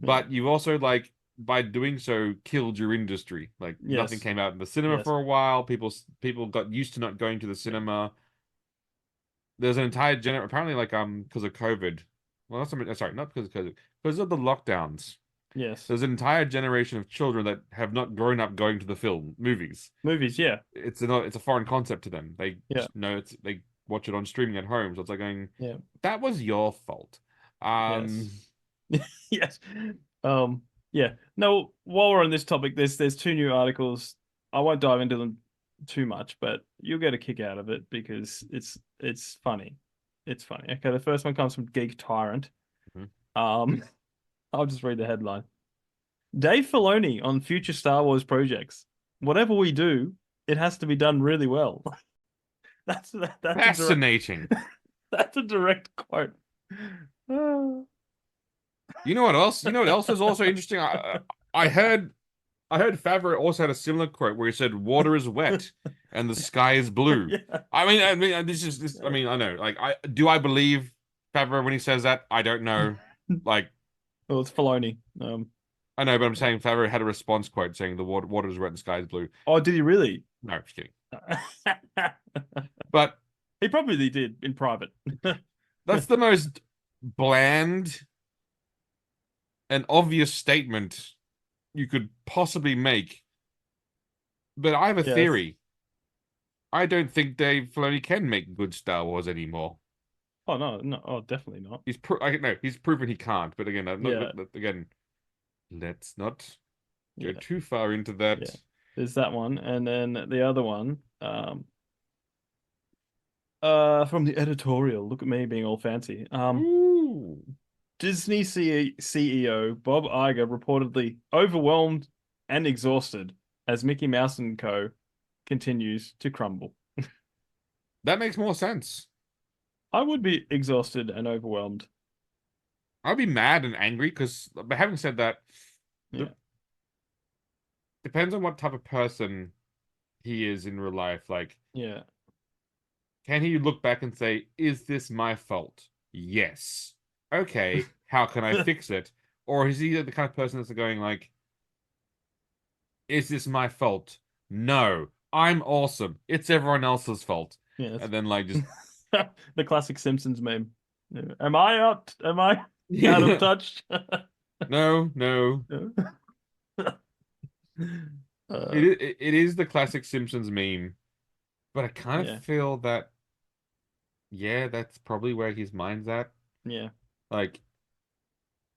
Yeah. But you've also like by doing so killed your industry. Like nothing Yes. came out in the cinema Yes. for a while. People got used to not going to the Yeah. cinema. There's an entire apparently like because of COVID. Well, not something. Sorry, not because of COVID. Because of the lockdowns. Yes. There's an entire generation of children that have not grown up going to the film movies. Movies, yeah. It's a foreign concept to them. They Yeah. just know they watch it on streaming at home. So it's like going, Yeah. that was your fault. Yes. Yes. Um, yeah. No, while we're on this topic, there's two new articles. I won't dive into them too much, but you'll get a kick out of it because it's funny. It's funny. Okay, the first one comes from Geek Tyrant. Mhm. Um, I'll just read the headline. Dave Filoni on future Star Wars projects. Whatever we do, it has to be done really well. That's a direct Fascinating. that's a direct quote. Ah. You know what else? You know what else was also interesting? I heard Favreau also had a similar quote where he said, "Water is wet and the sky is blue." Yeah. I mean, this is this. I mean, I know. Like, I believe Favreau when he says that? I don't know. Like, Well, it's Filoni. I know, but I'm saying Favreau had a response quote saying, "The water is wet and the sky is blue." Oh, did he really? No, just kidding. But He probably did in private. that's the most bland and obvious statement you could possibly make. But I have a Yes. theory. I don't think Dave Filoni can make good Star Wars anymore. Oh no, no, oh definitely not. He's proven he can't. But again, Yeah, again, let's not go yeah, too far into that. yeah. There's that one, and then the other one, from the editorial. Look at me being all fancy. Ooh, Disney CEO Bob Iger reportedly overwhelmed and exhausted as Mickey Mouse and Co. continues to crumble. that makes more sense. I would be exhausted and overwhelmed. I'd be mad and angry because, but having said that, Yeah. depends on what type of person he is in real life. Like, Yeah. can he look back and say, "Is this my fault?" Yes. Okay, how can I fix it? Or is he the kind of person that's going like, "Is this my fault?" No, I'm awesome. It's everyone else's fault. Yes. And then like just The classic Simpsons meme. Yeah. Am I out? Am I out of touch? no, no. Uh, It is the classic Simpsons meme, but I kind yeah, of feel that yeah, that's probably where his mind's at. yeah, Like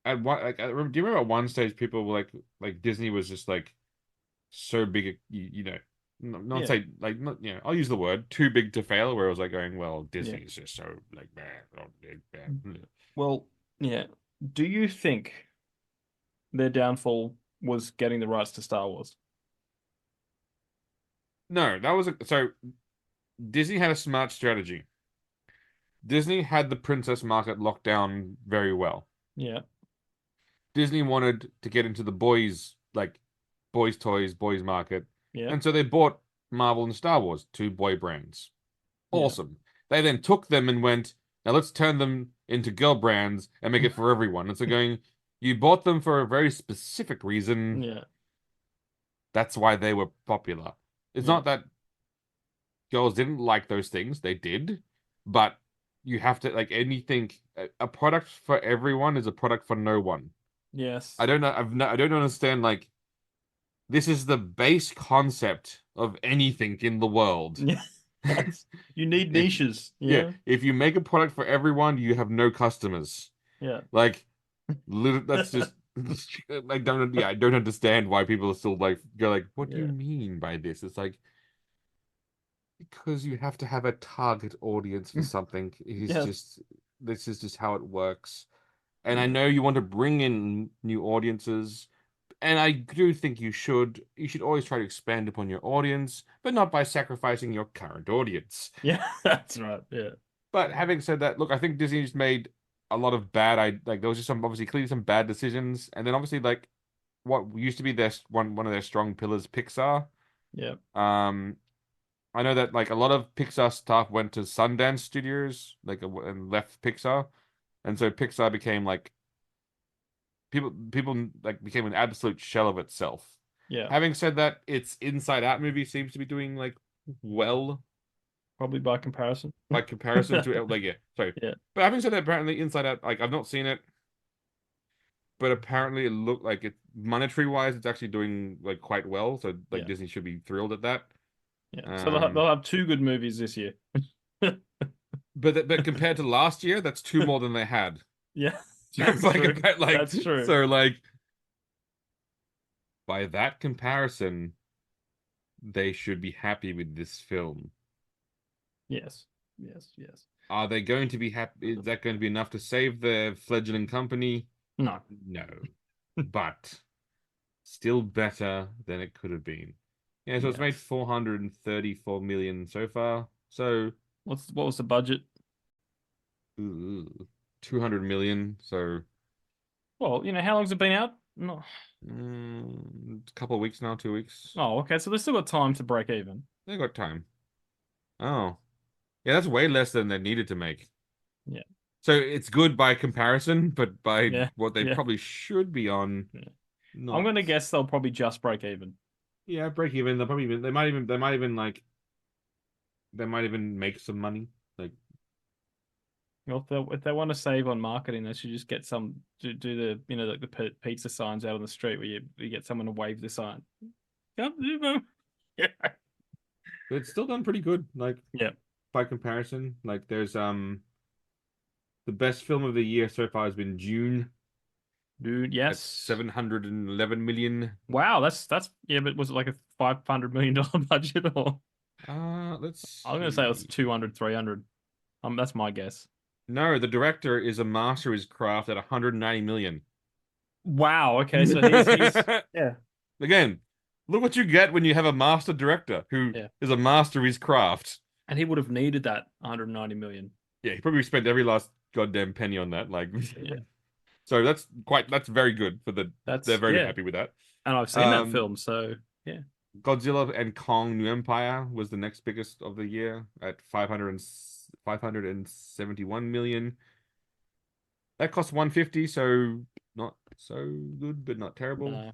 at one, like do you remember at one stage people were like Disney was just like so big, you know, not yeah, say like not I'll use the word too big to fail, where it was like going, well, yeah. Disney is just so like bad, oh, bad. Well, yeah. Do you think their downfall was getting the rights to Star Wars? No, that was so Disney had a smart strategy. Disney had the princess market locked down very well. Yeah, Disney wanted to get into the boys toys, boys market. yeah, And so they bought Marvel and Star Wars, two boy brands. yeah, Awesome. They then took them and went, now let's turn them into girl brands and make it for everyone. And so going, you bought them for a very specific reason. yeah, That's why they were popular. It's yeah. not that girls didn't like those things, they did, but you have to like anything. A product for everyone is a product for no one. Yes. I don't know. I don't understand. Like this is the base concept of anything in the world. Yeah. You need If niches. yeah, Yeah. if you make a product for everyone, you have no customers. Yeah. Like, that's just I don't understand why people are still like go like, what do you Yeah. mean by this? It's like because you have to have a target audience for something. It's Yes. just this is just how it works. And I Yeah. know you want to bring in new audiences, and I do think you should always try to expand upon your audience, but not by sacrificing your current audience. Yeah, that's right. Yeah. But having said that, look, I think Disney's made a lot of bad like there was just some obviously clearly some bad decisions, and then obviously like what used to be their one of their strong pillars, Pixar. Yeah. Um, I know that like a lot of Pixar staff went to Sundance Studios, like and left Pixar, and so Pixar became like people like became an absolute shell of itself. Yeah. Having said that, its Inside Out movie seems to be doing like well Probably by comparison. by comparison to like yeah, sorry. Yeah. But having said that, apparently Inside Out, like I've not seen it, but apparently it looked like it monetary wise, it's actually doing like quite well. So like Yeah. Disney should be thrilled at that. Yeah. So Um, they'll have two good movies this year. but compared to last year, that's two more than they had. Yeah. So That's like, true. like That's true. so like by that comparison, they should be happy with this film. Yes. Yes. Yes. Are they going to be happy? Is that going to be enough to save the fledgling company? No. No, but still better than it could have been. Yeah, so it's made Yes. 434 million so far. So What was the budget? ooh, 200 million. So Well, how long's it been out? No. a couple of weeks now, 2 weeks. Oh, okay. So they've still got time to break even. They got time. Oh, yeah, that's way less than they needed to make. Yeah. So it's good by comparison, but by Yeah. what they Yeah. probably should be on, Yeah. I'm not. gonna guess they'll probably just break even. Yeah, break even. They might even make some money. Like, Well, if they want to save on marketing, they should just get some do the like the pizza signs out on the street where you get someone to wave the sign. Yeah. but it's still done pretty good. Like Yeah. by comparison, like there's the best film of the year so far has been June Dude, at yes. 711 million. Wow, that's yeah, but was it like a $500 million budget or Let's I'm gonna say it was see. 200, 300. That's my guess. No, the director is a master of his craft at 190 million. Wow, okay, so he's yeah. Again, look what you get when you have a master director who Yeah. is a master of his craft. And he would have needed that 190 million. Yeah, he probably spent every last goddamn penny on that. Like, Yeah. so that's very good for they're very Yeah. happy with that. And I've seen that film, so yeah. Godzilla and Kong New Empire was the next biggest of the year at 571 million. That cost 150, so not so good, but not terrible. No.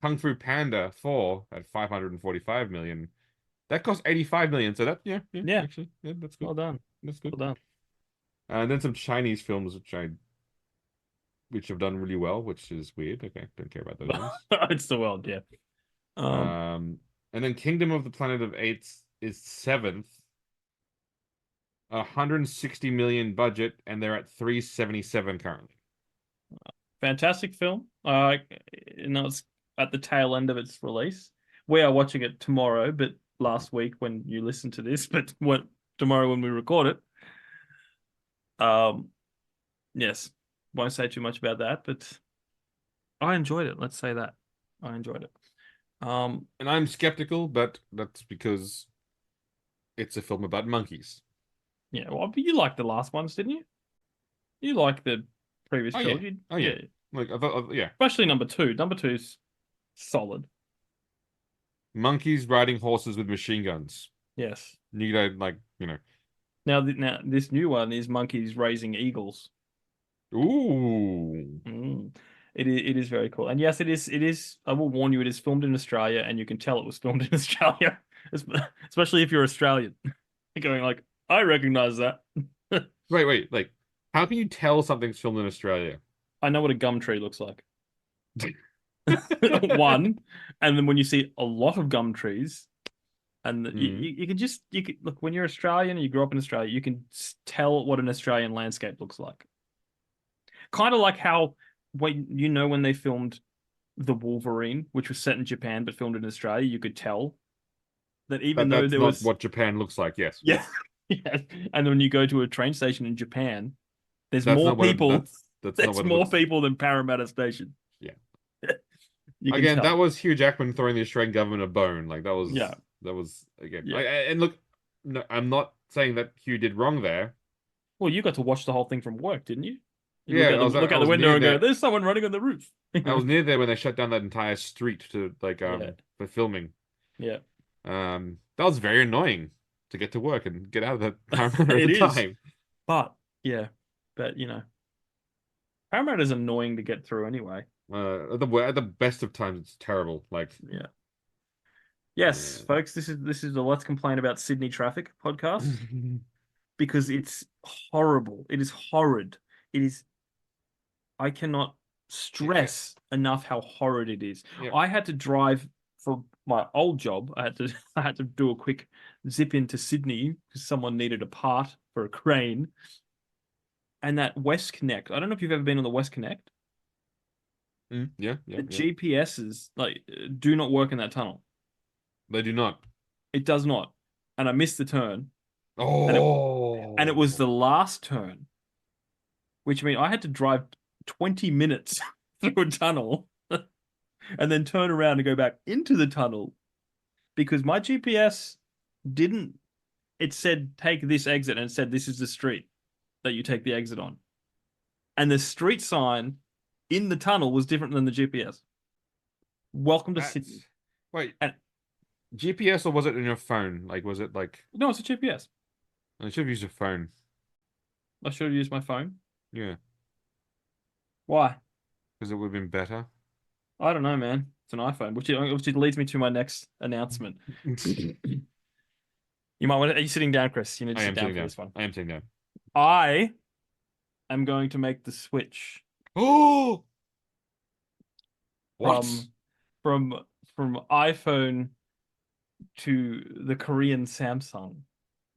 Kung Fu Panda 4 at 545 million. That cost 85 million, so that yeah, actually, yeah, that's good. Well done. That's good. Well done. And then some Chinese films which have done really well, which is weird. Okay, don't care about those ones. It's the world, yeah. And then Kingdom of the Planet of Apes is seventh, 160 million budget, and they're at 377 currently. Fantastic film. It's at the tail end of its release. We are watching it tomorrow, but last week when you listen to this, but tomorrow when we record it. Yes, won't say too much about that, but I enjoyed it. Let's say that I enjoyed it. And I'm skeptical, but that's because it's a film about monkeys. Yeah, well, but you liked the last ones, didn't you? You liked the previous Oh, yeah. trilogy. Oh, yeah. Like I thought, yeah. Especially number two. Number two's solid. Monkeys riding horses with machine guns. Yes. You don't like, Now this new one is monkeys raising eagles. Ooh. It is very cool. And yes, it is. I will warn you, it is filmed in Australia, and you can tell it was filmed in Australia, especially if you're Australian. You're going like, I recognize that. Wait. Like, how can you tell something's filmed in Australia? I know what a gum tree looks like. One, and then when you see a lot of gum trees, and you can look when you're Australian and you grew up in Australia, you can tell what an Australian landscape looks like. Kind of like how when they filmed The Wolverine, which was set in Japan but filmed in Australia, you could tell that even though That's there not was what Japan looks like. Yes. yeah, yeah, and when you go to a train station in Japan, there's That's more not what people. that's not There's what it more looks. people than Parramatta Station. Yeah. You can Again, tell. that was Hugh Jackman throwing the Australian government a bone. Like Yeah. that was again. Yeah. And look, no, I'm not saying that Hugh did wrong there. Well, you got to watch the whole thing from work, didn't you? You Yeah, look I out the was window near and go, there. "There's someone running on the roof." I was near there when they shut down that entire street to Yeah. for filming. Yeah. That was very annoying to get to work and get out of the Parramatta at It the is. time. But yeah, but Parramatta is annoying to get through anyway. At the best of times, it's terrible. Like, Yeah. Yes, folks, this is the Let's Complain About Sydney Traffic podcast because it's horrible. It is horrid. It is. I cannot stress enough how horrid it is. Yeah. I had to drive for my old job. I had to do a quick zip into Sydney because someone needed a part for a crane. And that West Connect, I don't know if you've ever been on the West Connect. Yeah. The GPSs do not work in that tunnel. They do not. It does not. And I missed the turn. Oh. And it was the last turn, which means I had to drive 20 minutes through a tunnel and then turn around and go back into the tunnel because my GPS didn't. It said, take this exit, and it said, this is the street that you take the exit on. And the street sign in the tunnel was different than the GPS. Welcome to Sydney. Wait. GPS, or was it in your phone? Like, was it like... No, it's a GPS. I should have used your phone. I should have used my phone. Yeah. Why? Because it would have been better. I don't know, man. It's an iPhone, which leads me to my next announcement. You might want to... Are you sitting down, Chris? You need to sit down for this one. I am sitting down. I am going to make the switch. Oh! What? From iPhone to the Korean Samsung.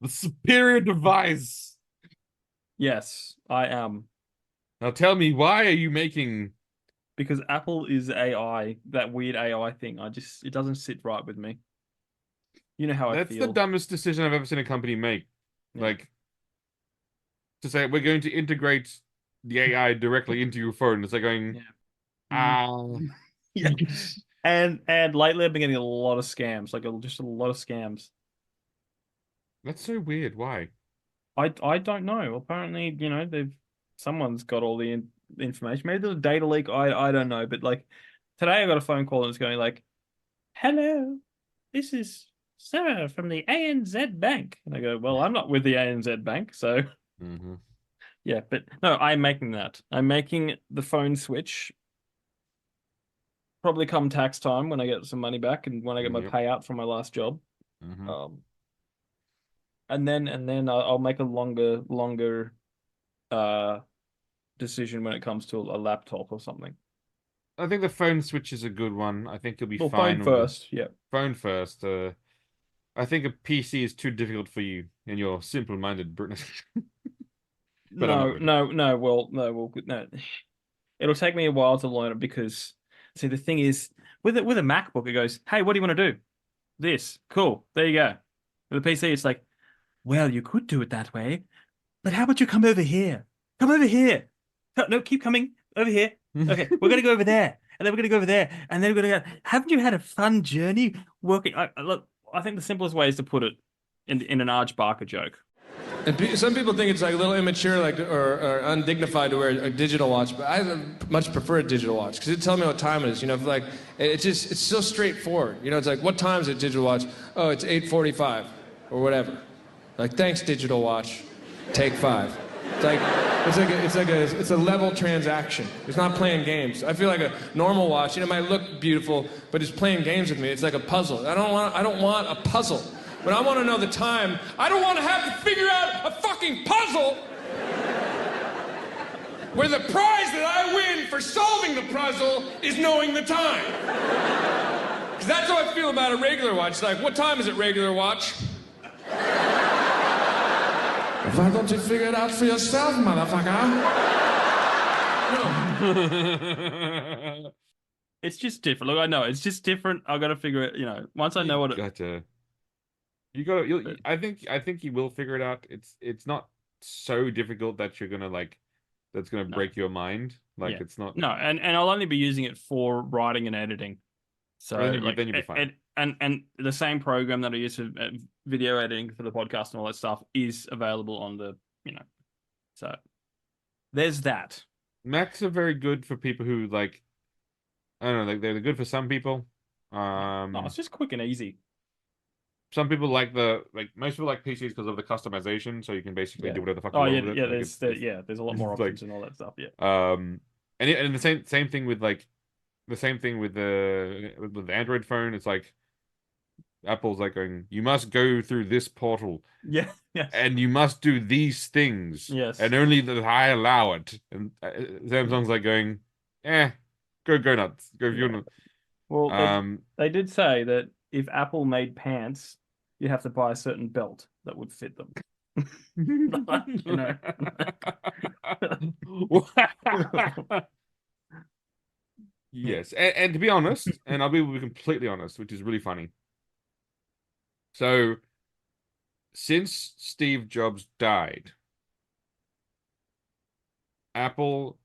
The superior device. Yes, I am. Now tell me, why are you making... Because Apple is AI, that weird AI thing. It doesn't sit right with me. You know how I feel. That's the dumbest decision I've ever seen a company make. Yeah. Like, to say, we're going to integrate the AI directly into your phone. It's like going, yeah. And lately I've been getting a lot of scams, just a lot of scams. That's so weird. Why? I don't know. Apparently, someone's got all the information. Maybe there's a data leak. I don't know. But today I got a phone call and it's going like, "Hello, this is Sarah from the ANZ Bank." And I go, "Well, I'm not with the ANZ Bank, so." Yeah, but no, I'm making that. I'm making the phone switch. Probably come tax time when I get some money back and when I get my payout from my last job. And then I'll make a longer decision when it comes to a laptop or something. I think the phone switch is a good one. I think you'll be fine. Phone first, yeah. Phone first. I think a PC is too difficult for you and your simple-minded British. No. It'll take me a while to learn it because, see, the thing is, with a MacBook, it goes, "Hey, what do you want to do? This, cool. There you go." With a PC, it's like, "Well, you could do it that way, but how about you come over here? Come over here. No, keep coming over here. Okay, we're gonna go over there, and then we're gonna go over there, and then we're gonna go. Haven't you had a fun journey working?" Look, I think the simplest way is to put it in an Arj Barker joke. And some people think it's like a little immature, or undignified to wear a digital watch, but I much prefer a digital watch because it tells me what time it is. It's so straightforward. It's like, what time is it, digital watch? Oh, it's 8:45 or whatever. Like, thanks, digital watch. Take 5. It's a level transaction. It's not playing games. I feel like a normal watch, it might look beautiful, but it's playing games with me. It's like a puzzle. I don't want a puzzle. But I want to know the time. I don't want to have to figure out a fucking puzzle where the prize that I win for solving the puzzle is knowing the time. Because that's how I feel about a regular watch. It's like, what time is it, regular watch? Why don't you figure it out for yourself, motherfucker? It's just different. Look, I know it's just different. I got to figure it. Once I know what it. I think you will figure it out. It's not so difficult that you're gonna that's gonna No. break your mind. Yeah. It's not. No, and I'll only be using it for writing and editing. So Then you'll be fine. And the same program that I use for video editing for the podcast and all that stuff is available on the So there's that. Macs are very good for people who I don't know, they're good for some people. No, it's just quick and easy. Some people most people like PCs because of the customization, so you can basically do whatever the fuck you Oh want yeah, with it. yeah. There's a lot more options and all that stuff. Yeah. And the same thing with the Android phone. It's like Apple's going, you must go through this portal. Yeah. Yes. And you must do these things. Yes. And only that I allow it. And Samsung's going, go nuts. Go if you want to. Well, they did say that if Apple made pants, you'd have to buy a certain belt that would fit them. Yes, and to be honest, and I'll be completely honest, which is really funny. So, since Steve Jobs died, Apple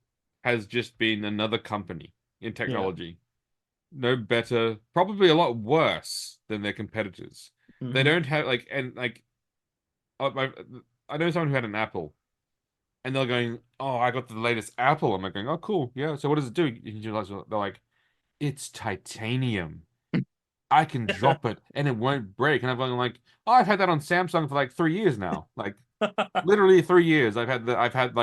has just been another company in technology. No better, probably a lot worse than their competitors. Mm-hmm. They don't have I know someone who had an Apple, and they're going, "Oh, I got the latest Apple." I'm going, "Oh, cool, yeah. So what does it do?" They're like, "It's titanium. I can drop it and it won't break." And I'm going "Oh, I've had that on Samsung for 3 years now. Literally 3 years. I've had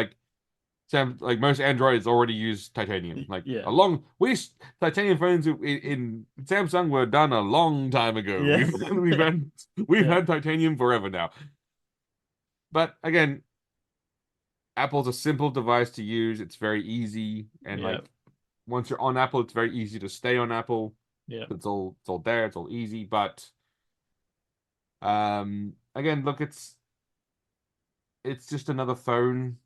most Androids already use titanium. Titanium phones in Samsung were done a long time ago. Yeah. We've had titanium forever now. But again, Apple's a simple device to use. It's very easy, and once you're on Apple, it's very easy to stay on Apple. Yeah, it's all there. It's all easy. But again, look, it's just another phone.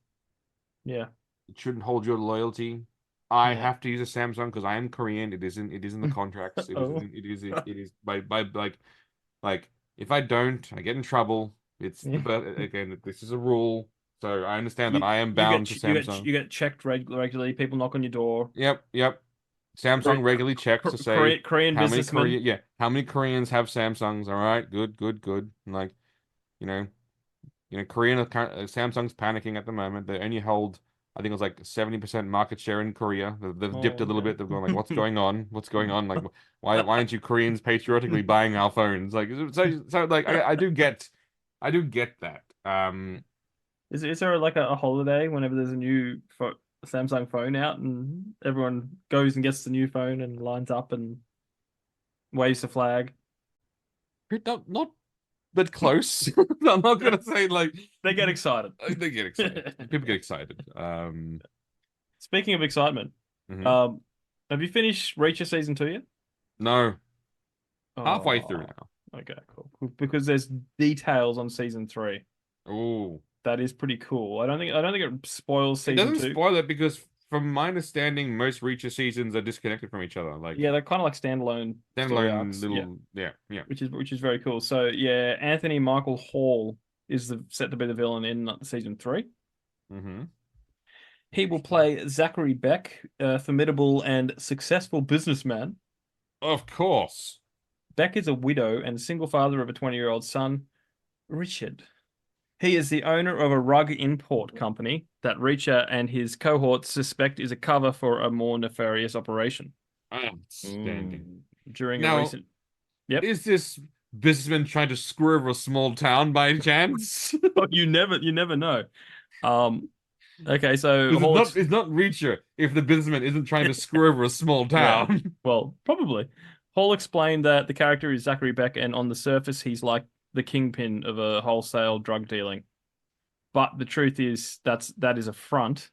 Yeah. It shouldn't hold your loyalty. I have to use a Samsung because I am Korean. It is in the contracts. It is if I don't, I get in trouble. Again, this is a rule. So I understand that I am bound to Samsung. You get checked regularly. People knock on your door. Yep. Samsung regularly checks to say Korean how many businessmen. how many Koreans have Samsungs. All right, good. And Korean Samsung's panicking at the moment. They only hold, I think it was 70% market share in Korea. They've dipped a little bit. They've gone what's going on? What's going on? Why aren't you Koreans patriotically buying our phones? I do get that. Is there a holiday whenever there's a new Samsung phone out and everyone goes and gets the new phone and lines up and waves the flag? Not that close. I'm not gonna say they get excited. They get excited. People get excited. Speaking of excitement, have you finished Reacher season 2 yet? No. Halfway through now. Okay, cool. Because there's details on season 3. Oh. That is pretty cool. I don't think it spoils season 2. It doesn't spoil it because, from my understanding, most Reacher seasons are disconnected from each other. They're kind of like standalone little, yeah. Which is very cool. So Anthony Michael Hall is set to be the villain in season 3. Mm-hmm. He will play Zachary Beck, a formidable and successful businessman. Of course. Beck is a widow and single father of a 20-year-old son, Richard. He is the owner of a rug import company that Reacher and his cohorts suspect is a cover for a more nefarious operation. Outstanding. During a recent... Yep. Is this businessman trying to screw over a small town by any chance? You never know. Okay, so... It's not Reacher if the businessman isn't trying to screw over a small town. Yeah. Well, probably. Hall explained that the character is Zachary Beck, and on the surface, he's like the kingpin of a wholesale drug dealing. But the truth is that is a front.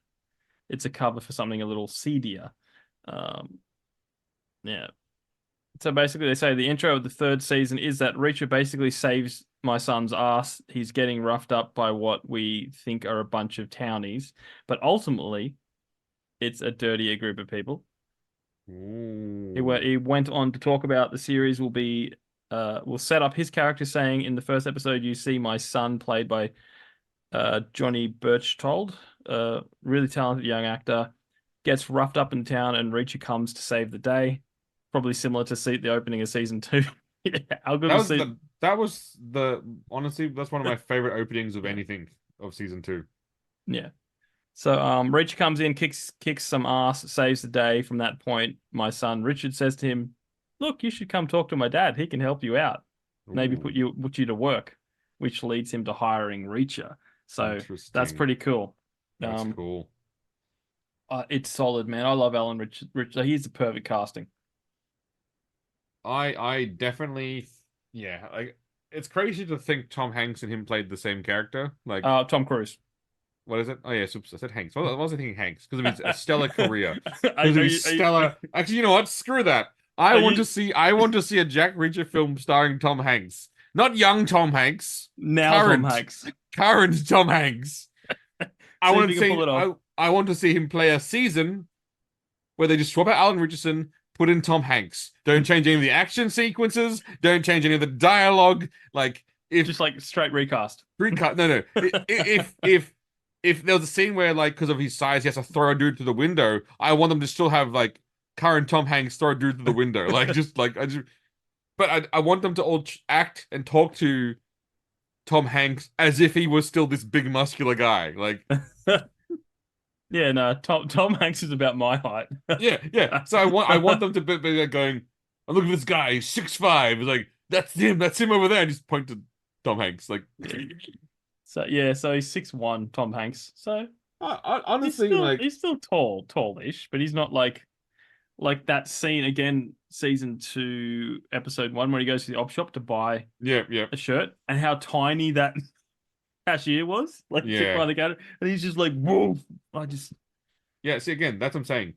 It's a cover for something a little seedier. Yeah. So basically they say the intro of the 3rd season is that Reacher basically saves my son's ass. He's getting roughed up by what we think are a bunch of townies. But ultimately, it's a dirtier group of people. Ooh. He went on to talk about the series will set up his character saying in the first episode you see my son played by Johnny Birchtold, a really talented young actor, gets roughed up in town and Reacher comes to save the day. Probably similar to the opening of season 2. Yeah, how good was That was the honestly, that's one of my favorite openings of anything of season 2. Yeah. So Reacher comes in, kicks some ass, saves the day. From that point, my son Richard says to him, "Look, you should come talk to my dad. He can help you out. Maybe put Ooh, you to work," which leads him to hiring Reacher. So that's interesting. pretty cool. That's cool. It's solid, man. I love Alan Richard. He's the perfect casting. I definitely, yeah, like it's crazy to think Tom Hanks and him played the same character. Like, Tom Cruise. what is it? Oh yeah, I said Hanks. What was I thinking Hanks? Because of his stellar career. Are Because of his you- stellar. Actually, you know what? Screw that. are you- I want to see a Jack Reacher film starring Tom Hanks. Not young Tom Hanks. now Current. Tom Hanks. Current Tom Hanks. I See if want you to can see. pull it off. I want to see him play a season where they just swap out Alan Richardson, put in Tom Hanks. Don't change any of the action sequences. Don't change any of the dialogue. Like if Just like straight recast. recut. No. If there was a scene where like because of his size he has to throw a dude through the window, I want them to still have like current Tom Hanks throw a dude through the window. Like just like but I want them to all act and talk to Tom Hanks as if he was still this big muscular guy. Like Yeah, no, Tom Hanks is about my height. yeah. So I want them to be like going, oh, look at this guy, he's 6'5". It's like that's him over there. And just point to Tom Hanks. Like So yeah, so he's 6'1", Tom Hanks. So honestly, like he's still tallish, but he's not like that scene again, season 2, episode 1, where he goes to the op shop to buy yeah. a shirt, and how tiny that cashier was, like Yeah. by the counter, and he's just like, whoa! Yeah, see again, that's what I'm saying.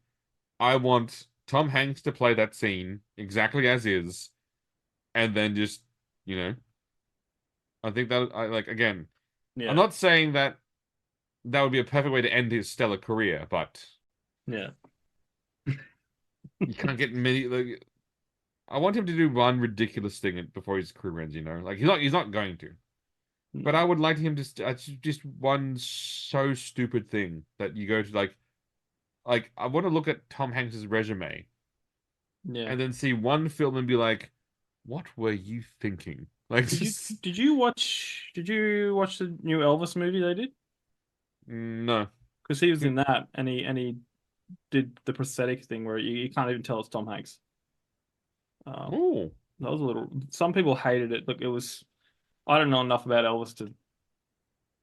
I want Tom Hanks to play that scene exactly as is, and then just, I think that I like again. Yeah, I'm not saying that would be a perfect way to end his stellar career, but yeah, you can't get many. Like, I want him to do one ridiculous thing before his career ends. Like he's not going to. But I would like him to just one so stupid thing that you go to like I want to look at Tom Hanks's resume yeah. and then see one film and be like, what were you thinking? Like, Did you watch the new Elvis movie they did? no. Because he was in that, and he did the prosthetic thing where you can't even tell it's Tom Hanks. Oh, That was a little. Some people hated it. Look, it was. I don't know enough about Elvis to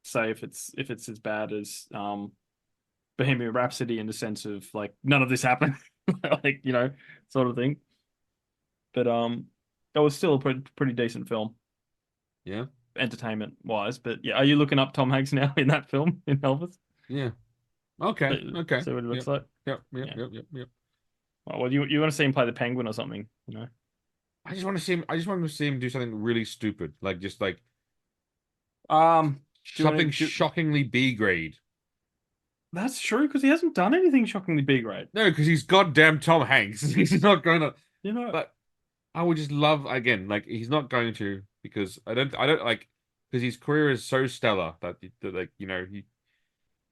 say if it's as bad as Bohemian Rhapsody in the sense of like none of this happened, like sort of thing. But that was still a pretty decent film, yeah, entertainment wise. But yeah, are you looking up Tom Hanks now in that film in Elvis? yeah. Okay, okay. See what it looks like. Yep. Well, you want to see him play the Penguin or something, I just want to see him. I just want to see him do something really stupid, like just like something shockingly B grade. That's true because he hasn't done anything shockingly B grade. No, because he's goddamn Tom Hanks. He's not going to. But I would just love again, like he's not going to because I don't like because his career is so stellar that like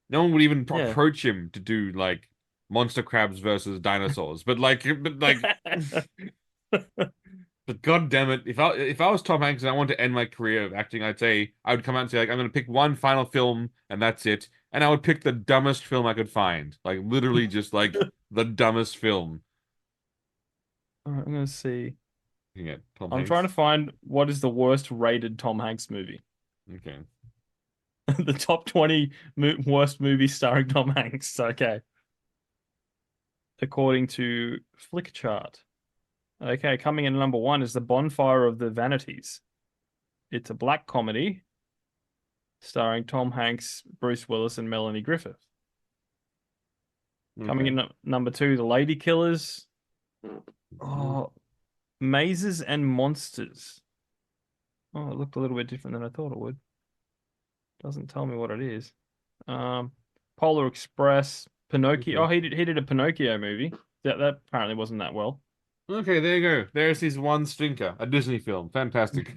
no one would even approach him to do like monster crabs versus dinosaurs. But god damn it, if I was Tom Hanks and I wanted to end my career of acting, I'd say I would come out and say like I'm going to pick one final film and that's it, and I would pick the dumbest film I could find, like literally just like the dumbest film. All right, I'm gonna see. Yeah, Tom I'm Hanks. trying to find what is the worst rated Tom Hanks movie. Okay. The top 20 worst movies starring Tom Hanks. Okay. According to Flickchart. Okay, coming in at number 1 is The Bonfire of the Vanities. It's a black comedy starring Tom Hanks, Bruce Willis, and Melanie Griffith. Coming in at number 2, The Lady Killers. Oh, Mazes and Monsters. Oh, it looked a little bit different than I thought it would. Doesn't tell me what it is. Polar Express, Pinocchio. Okay. Oh, he did a Pinocchio movie. That apparently wasn't that well. Okay, there you go. There's his one stinker, a Disney film. Fantastic.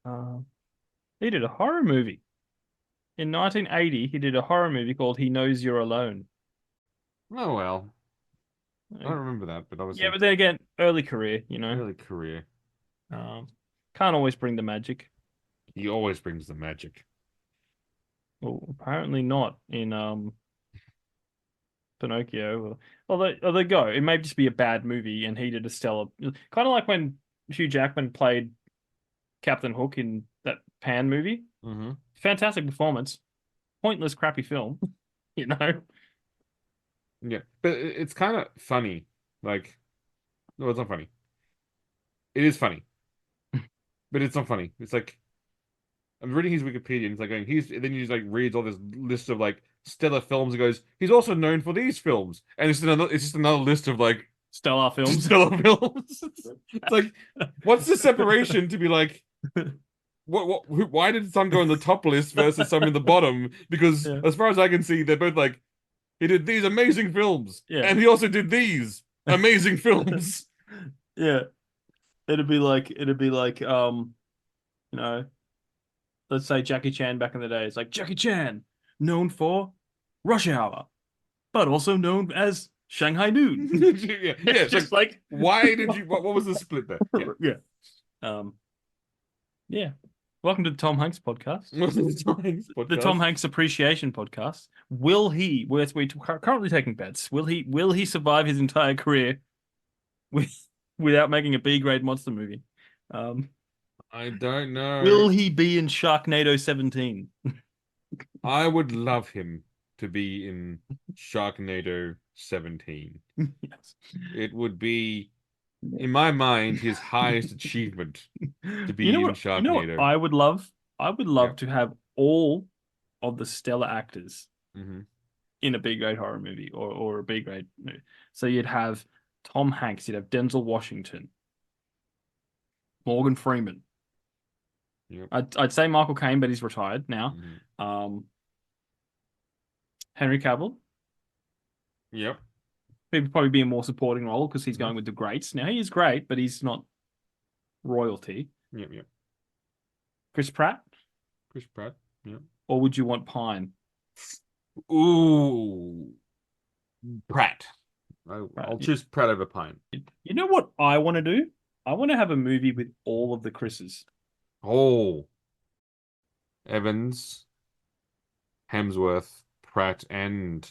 Um, he did a horror movie. In 1980, he did a horror movie called He Knows You're Alone. Oh well, I don't remember that, but obviously Yeah, but then again, early career, early career. Um, can't always bring the magic. He always brings the magic. Well, apparently not in Pinocchio. Although go, it may just be a bad movie, and he did a stellar. Kind of like when Hugh Jackman played Captain Hook in that Pan movie. Mm-hmm. Fantastic performance. Pointless, crappy film. Yeah, but it's kind of funny. Like, no, it's not funny. It is funny, but it's not funny. It's like I'm reading his Wikipedia, and it's like going, then he just like reads all this list of like stellar films and goes, he's also known for these films, and it's just another list of like Stellar films. stellar films. It's like, what's the separation to be like? Why did some go on the top list versus some in the bottom? Because Yeah. as far as I can see, they're both like, he did these amazing films, Yeah. and he also did these amazing films. Yeah. It'd be like, let's say Jackie Chan back in the day. It's like Jackie Chan, known for Rush Hour, but also known as Shanghai Noon. Yeah, it's just like, why did you? What was the split there? Yeah. Yeah. Yeah. Welcome to the Tom Hanks podcast. The Tom Hanks Appreciation Podcast. We're currently taking bets. Will he survive his entire career without making a B-grade monster movie? I don't know. Will he be in Sharknado 17? I would love him to be in Sharknado 17. Yes. It would be, in my mind, his highest achievement to be in Sharknado. You know what I would love? I would love Yeah. to have all of the stellar actors Mm-hmm. in a B-grade horror movie or a B-grade movie. So you'd have Tom Hanks, you'd have Denzel Washington, Morgan Freeman. Yep. I'd say Michael Caine, but he's retired now. Mm-hmm. Henry Cavill. Yep. He'd probably be a more supporting role because he's going with the greats. Now, he is great, but he's not royalty. Yep. Chris Pratt? Chris Pratt. Yep. Or would you want Pine? Ooh. Pratt. I'll choose Pratt over Pine. You know what I want to do? I want to have a movie with all of the Chris's. Oh. Evans, Hemsworth, Pratt, and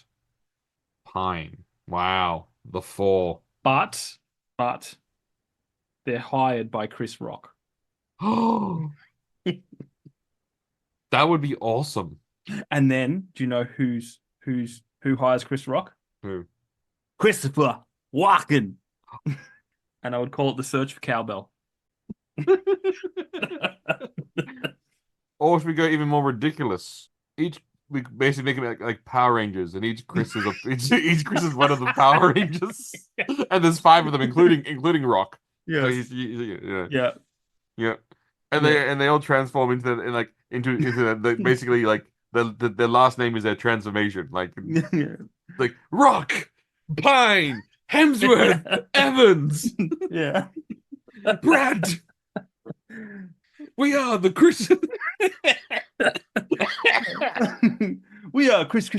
Pine. Wow. The four. But they're hired by Chris Rock. Oh. That would be awesome. And then, do you know who hires Chris Rock? Who? Christopher Walken. And I would call it The Search for Cowbell. Or if we go even more ridiculous, we basically make it like Power Rangers, and each Chris is each Chris is one of the Power Rangers, and there's 5 of them, including Rock. Yes. So yeah. And they all transform into the basically like their last name is their transformation, like like Rock, Pine, Hemsworth, Evans, Yeah. Brad. We are the Chris. We are Chris.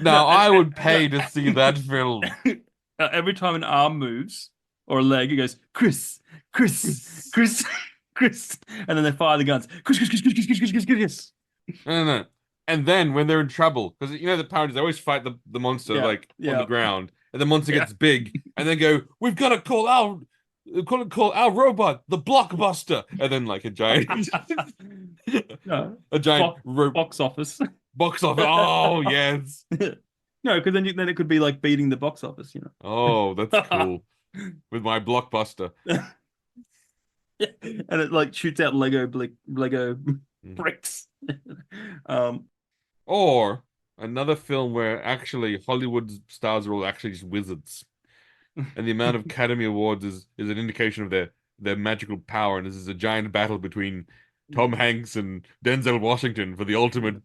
Now, I would pay to see that film. Every time an arm moves or a leg, it goes, Chris. And then they fire the guns. Chris. No. And then when they're in trouble, because the Power Rangers, they always fight the monster on the ground, and the monster gets big, and then go, we've got to call our robot the Blockbuster, and then like a giant, Box office. Box office. Oh yes. No, because then it could be like beating the box office, Oh, that's cool. With my Blockbuster. And it like shoots out Lego bricks. Or another film where actually Hollywood stars are all actually just wizards, and the amount of Academy Awards is an indication of their magical power, and this is a giant battle between Tom Hanks and Denzel Washington for the ultimate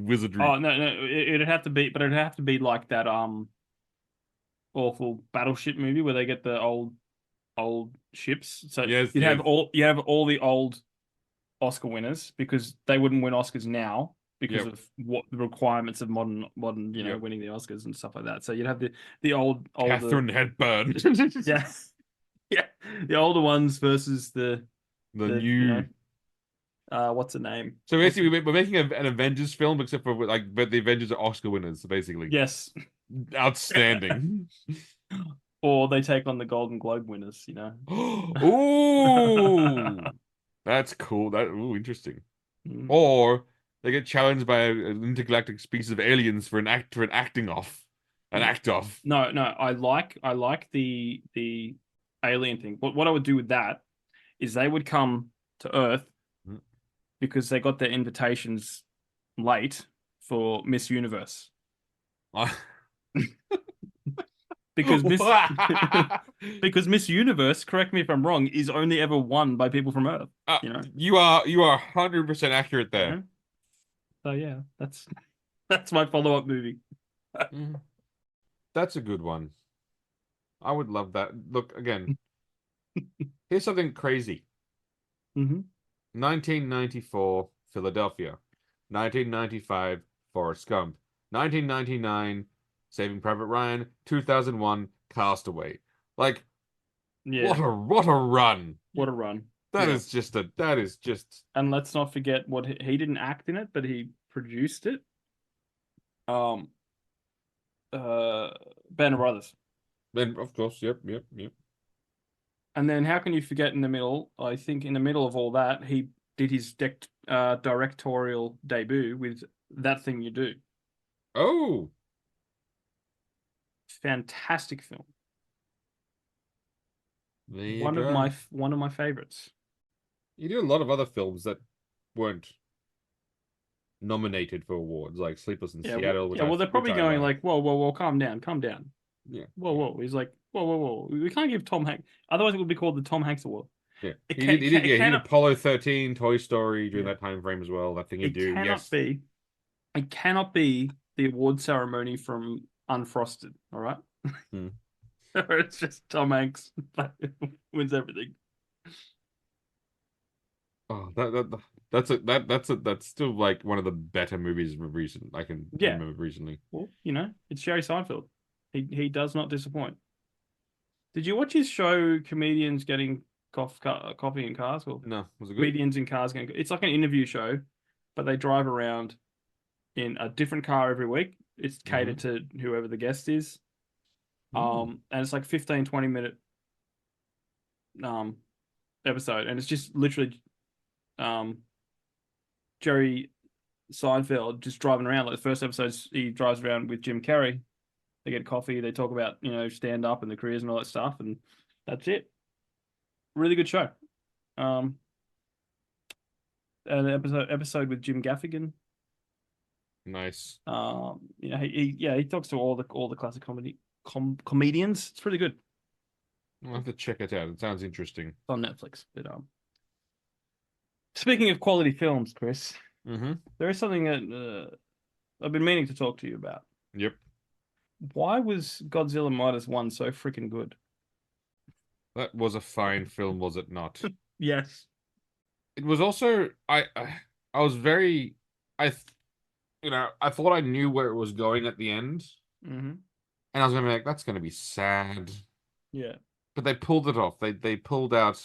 wizardry. Oh no, it'd have to be, but it'd have to be like that awful battleship movie where they get the old ships. So Yes, you'd yes. have all the old Oscar winners because they wouldn't win Oscars now because Yep. of what the requirements of modern Yep. winning the Oscars and stuff like that. So you'd have the older Catherine Hepburn. yeah yeah the older ones versus The the new. what's the name? So basically, we're making an Avengers film, except for like, but the Avengers are Oscar winners, basically. Yes. Outstanding. Or they take on the Golden Globe winners, Ooh, that's cool. Interesting. Mm. Or they get challenged by an intergalactic species of aliens for an acting off, an act off. No, I like the alien thing. What I would do with that is they would come to Earth because they got their invitations late for Miss Universe. Because because Miss Universe, correct me if I'm wrong, is only ever won by people from Earth. You are 100% accurate there. So yeah, that's my follow-up movie. That's a good one. I would love that. Look, again, here's something crazy. 1994, Philadelphia. 1995, Forrest Gump. 1999, Saving Private Ryan. 2001, Castaway. Like, Yeah. what a run. What a run. That is just. And let's not forget what he didn't act in it, but he produced it. Band of Brothers. Then, of course, yep. And then how can you forget in the middle? I think in the middle of all that, he did his directorial debut with That Thing You Do. Oh. Fantastic film. One of my favorites. You do a lot of other films that weren't nominated for awards, like Sleepless in Seattle. Well, they're probably going like, whoa, calm down. Yeah. Whoa. He's like, whoa. We can't give Tom Hanks. Otherwise, it would be called the Tom Hanks Award. Yeah. He did Apollo 13, Toy Story during that time frame as well. That Thing You Do. It cannot be the award ceremony from Unfrosted. All right. It's just Tom Hanks wins everything. Oh, that's still like one of the better movies I can remember recently. Well, it's Jerry Seinfeld. He does not disappoint. Did you watch his show, Comedians Getting Coffee in Cars? Well, no, was it good? Comedians in Cars it's like an interview show, but they drive around in a different car every week. It's catered to whoever the guest is. And it's like 15-20 minute episode, and it's just literally Jerry Seinfeld just driving around. Like the first episode, he drives around with Jim Carrey. They get coffee, they talk about stand up and the careers and all that stuff, and that's it. Really good show. An episode with Jim Gaffigan. Nice. He talks to all the classic comedians. It's pretty good. I'll have to check it out. It sounds interesting. It's on Netflix. But speaking of quality films, Chris, there is something that I've been meaning to talk to you about. Yep. Why was Godzilla Minus One so freaking good? That was a fine film, was it not? Yes. It was also I was very I thought I knew where it was going at the end, and I was gonna be like, that's gonna be sad. Yeah. But they pulled it off. They pulled out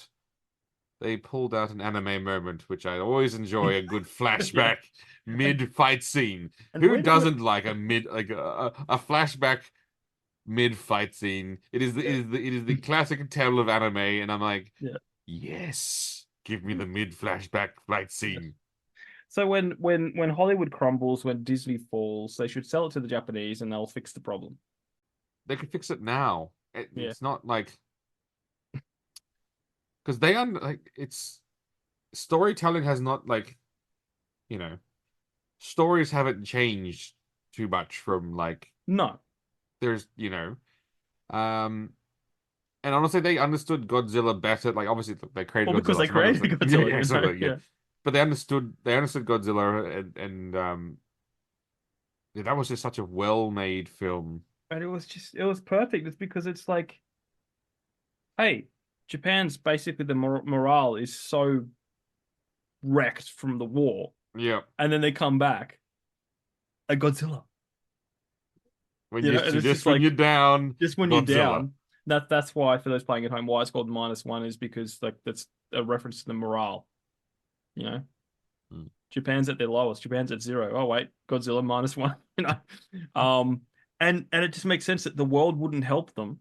an anime moment, which I always enjoy, a good flashback mid fight scene. And who doesn't like a flashback mid fight scene? It is the classic tale of anime, and I'm like, yes, give me the mid flashback fight scene. So when Hollywood crumbles, when Disney falls, they should sell it to the Japanese, and they'll fix the problem. They could fix it now. It's not like, because they it's storytelling has not stories haven't changed too much from there's and honestly they understood Godzilla better. Like obviously they created Godzilla. Because they created Godzilla. Exactly. Yeah. but they understood Godzilla, and yeah, that was just such a well-made film. And it was perfect. It's because it's like, hey, Japan's basically the morale is so wrecked from the war, Yeah, and then they come back, a Godzilla. when You you know, and it's just just when like you're down, just when you're Godzilla. down. That's why for those playing at home, why it's called -1 is because like that's a reference to the morale. You know, Hmm. Japan's at their lowest. Japan's at 0. Oh wait, Godzilla -1. You know, um, and it just makes sense that the world wouldn't help them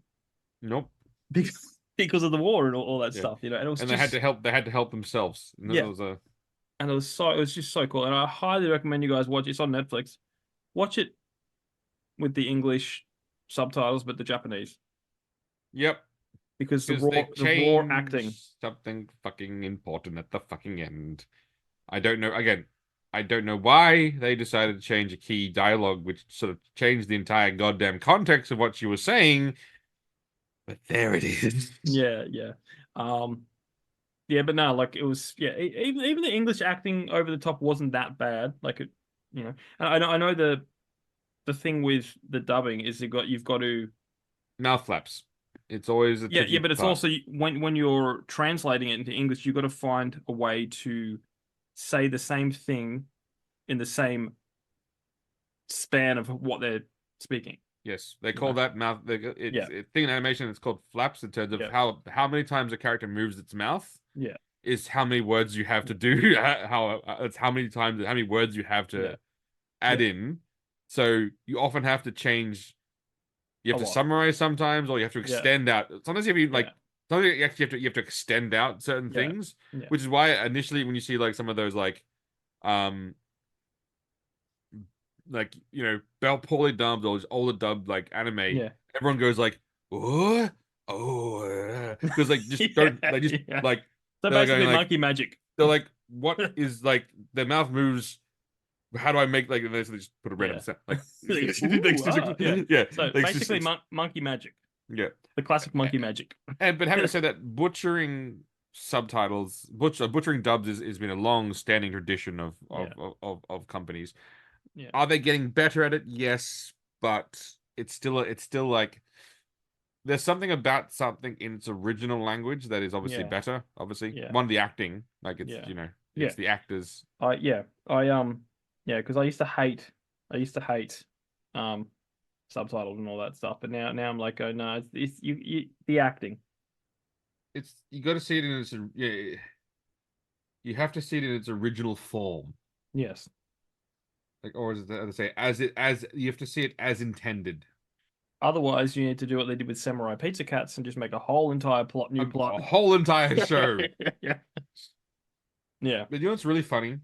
Nope. because of the war and all that Yeah, stuff. You know, and it was and just they had to help themselves. And it yeah, was a and it was just so cool. And I highly recommend you guys watch it. It's on Netflix. Watch it with the English subtitles, but the Japanese yep. because Because they the raw acting. changed something fucking important at the fucking end. I don't know. Again, I don't know why they decided to change a key dialogue, which sort of changed the entire goddamn context of what she was saying. But there it is. Yeah, yeah. Yeah, but no, like it was even the English acting over the top wasn't that bad. Like it, you know. And I know the thing with the dubbing is you've got to Mouth flaps. It's always a tricky but it's part. also when you're translating it into English, you've got to find a way to say the same thing in the same span of what they're speaking. Yes, they You call know? that mouth. Yeah. Thing in animation. It's called flaps in terms of Yeah. how many times a character moves its mouth. Yeah. Is how many words you have to do. How it's how many words you have to Yeah. add Yeah. in. So you often have to change. You have A to lot. summarize sometimes, or you have to Yeah. extend out. Sometimes you like Yeah. sometimes you actually have to extend out certain Yeah. things, Yeah. which is why initially when you see like some of those um you know poorly dubbed or older dubbed like anime, Yeah. everyone goes like what because like just Yeah. don't they just Yeah. like So they're going basically like monkey magic. they're like what is like their mouth moves. How do I make like they just put a random Yeah. sound like Yeah. yeah So like, basically monkey magic. yeah. The classic monkey magic. And but having said that, butchering subtitles, butchering dubs is been a long standing tradition Yeah. of companies. Yeah. Are they getting better at it? Yes, but it's still like there's something about something in its original language that is obviously Yeah. better. Obviously, Yeah. one the acting, like it's Yeah. you know Yeah. it's the actors. I because I used to hate subtitles and all that stuff, but now I'm like, oh no, it's you the acting. It's you got to see it in its yeah. You have to see it in its original form. Yes. Like, or as they say, as you have to see it as intended. Otherwise, you need to do what they did with Samurai Pizza Cats and just make a whole entire new plot. A whole entire show. Yeah. Yeah. But you know what's really funny?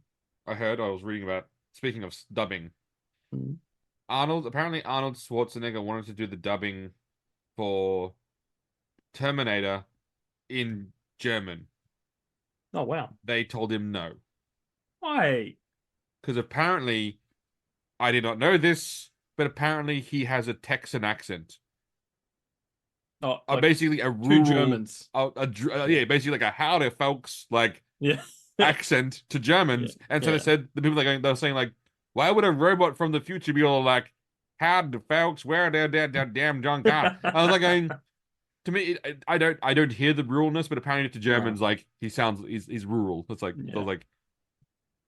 I was reading about, speaking of dubbing, Mhm. apparently Arnold Schwarzenegger wanted to do the dubbing for Terminator in German. Oh wow. They told him no. Why? Because apparently, I did not know this, but apparently he has a Texan accent. Oh, like Basically a two rural, Germans. yeah, basically like a howdy folks, like Yeah. accent to Germans. Yeah. And so Yeah. they said, the people they were saying like, why would a robot from the future be all like, howdy folks, where their damn junk are? I was like going, to me, I don't hear the ruralness, but apparently to Germans, like he's rural. It's like I Yeah. was like,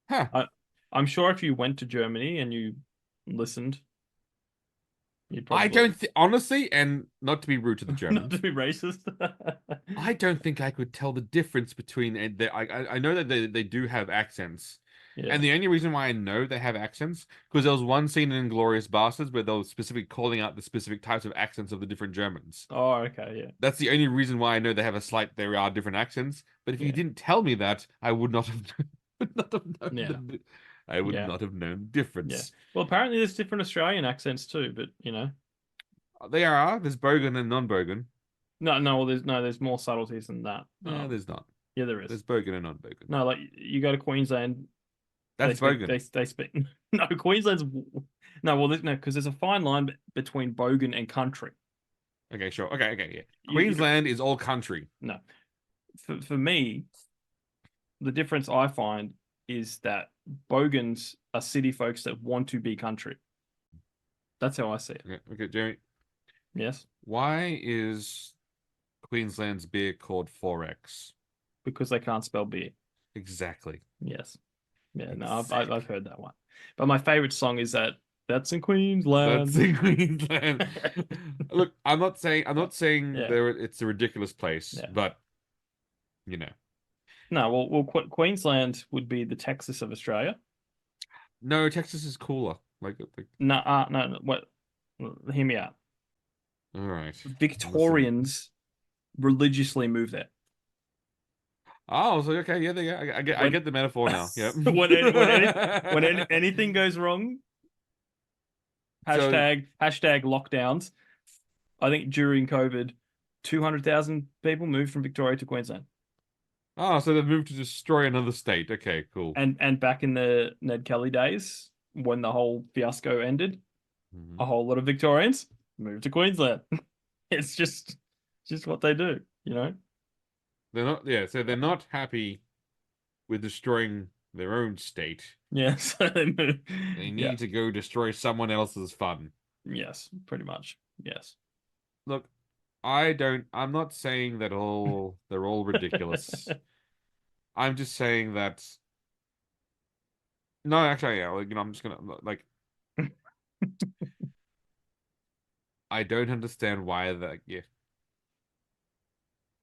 huh. I'm sure if you went to Germany and you listened, you'd I probably don't honestly, and not to be rude to the not Germans, to be racist. I don't think I could tell the difference between. I know that they do have accents, Yeah. and the only reason why I know they have accents because there was one scene in Inglourious Basterds where they were specifically calling out the specific types of accents of the different Germans. Oh, okay, yeah. That's the only reason why I know they have there are different accents. But if you Yeah. didn't tell me that, I would not have, would not have known. Yeah. I would Yeah. not have known the Yeah. difference. Well, apparently there's different Australian accents too, but you know. There are. There's Bogan and non-Bogan. No, well, there's more subtleties than that. No, there's not. Yeah, there is. There's Bogan and non-Bogan. No, like you go to Queensland, That's Bogan. They speak. No, Queensland's no. Well, no, because there's a fine line between bogan and country. Okay, sure. Okay, yeah. You- Queensland is all country. No, for me, the difference I find is that Bogans are city folks that want to be country. That's how I see it. Okay, Jeremy. Yes, Why is Queensland's beer called 4X? because they can't spell beer. Exactly. Yes. Yeah, no, Exactly. I've heard that one. But my favorite song is That's in Queensland. That's in Queensland. Look, I'm not saying Yeah. it's a ridiculous place, Yeah. but you know. No, well, Queensland would be the Texas of Australia. No, Texas is cooler. No, no, what? Hear me out. All right. Victorians religiously move there. Oh, so okay, yeah, I get the metaphor now. Yep. when anything goes wrong, So, hashtag lockdowns. I think during COVID, 200,000 people moved from Victoria to Queensland. so they've moved to destroy another state. Okay, cool. And back in the Ned Kelly days, when the whole fiasco ended, Mhm. a whole lot of Victorians moved to Queensland. It's just what they do, you know? So they're not happy with destroying their own state. Yeah, so they move. They Yeah. need to go destroy someone else's fun. Yes, pretty much. Yes. Look, I'm not saying that they're all ridiculous. I'm just saying that no, actually, yeah, I'm just gonna I don't understand why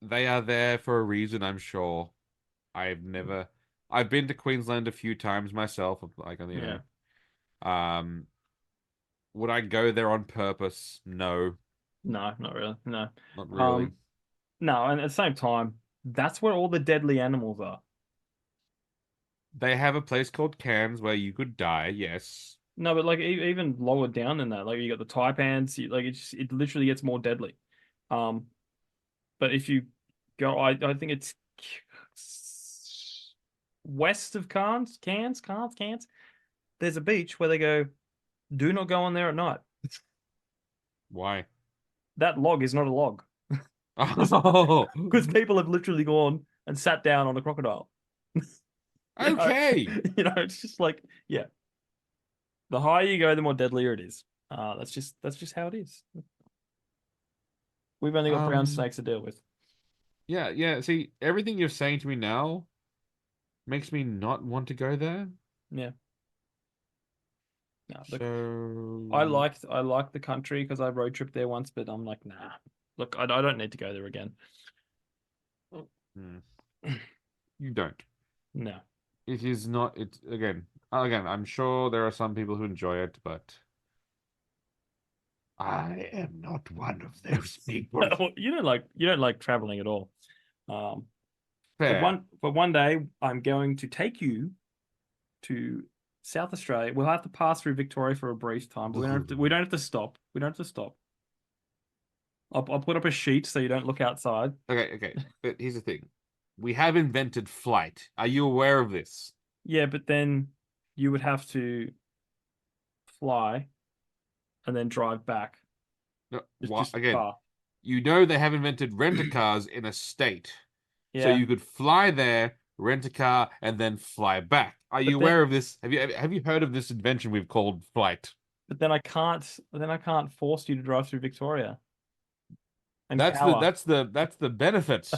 they are there for a reason, I'm sure. I've been to Queensland a few times myself, Yeah. Would I go there on purpose? No, No, not really. No. not really. No, and at the same time, that's where all the deadly animals are. They have a place called Cairns where you could die, yes. No, but like even lower down than that, like you got the taipans, like it literally gets more deadly. Um, but if you go, I think it's west of Cairns. There's a beach where they go, do not go on there at night. Why? That log is not a log Oh, because people have literally gone and sat down on a crocodile. You know? okay. You know, it's just like, yeah. The higher you go, the more deadlier it is. That's just how it is. We've only got brown snakes to deal with. Yeah. See, everything you're saying to me now makes me not want to go there. Yeah. No, look, So I liked the country because I road tripped there once, but I'm like, nah. Look, I don't need to go there again. You don't. No. It is not. It's again. I'm sure there are some people who enjoy it, but I am not one of those people. You don't like traveling at all. Fair. But one day I'm going to take you to South Australia. We'll have to pass through Victoria for a brief time. But we don't have to stop. We don't have to stop. I'll put up a sheet so you don't look outside. Okay. But here's the thing. We have invented flight. Are you aware of this? Yeah, but then you would have to fly and then drive back. No, Just again, car. you know they have invented rent-a-cars in a state. Yeah. So you could fly there, rent a car, and then fly back. Are you aware of this? Have you heard of this invention we've called flight? But then I can't force you to drive through Victoria. And That's the benefit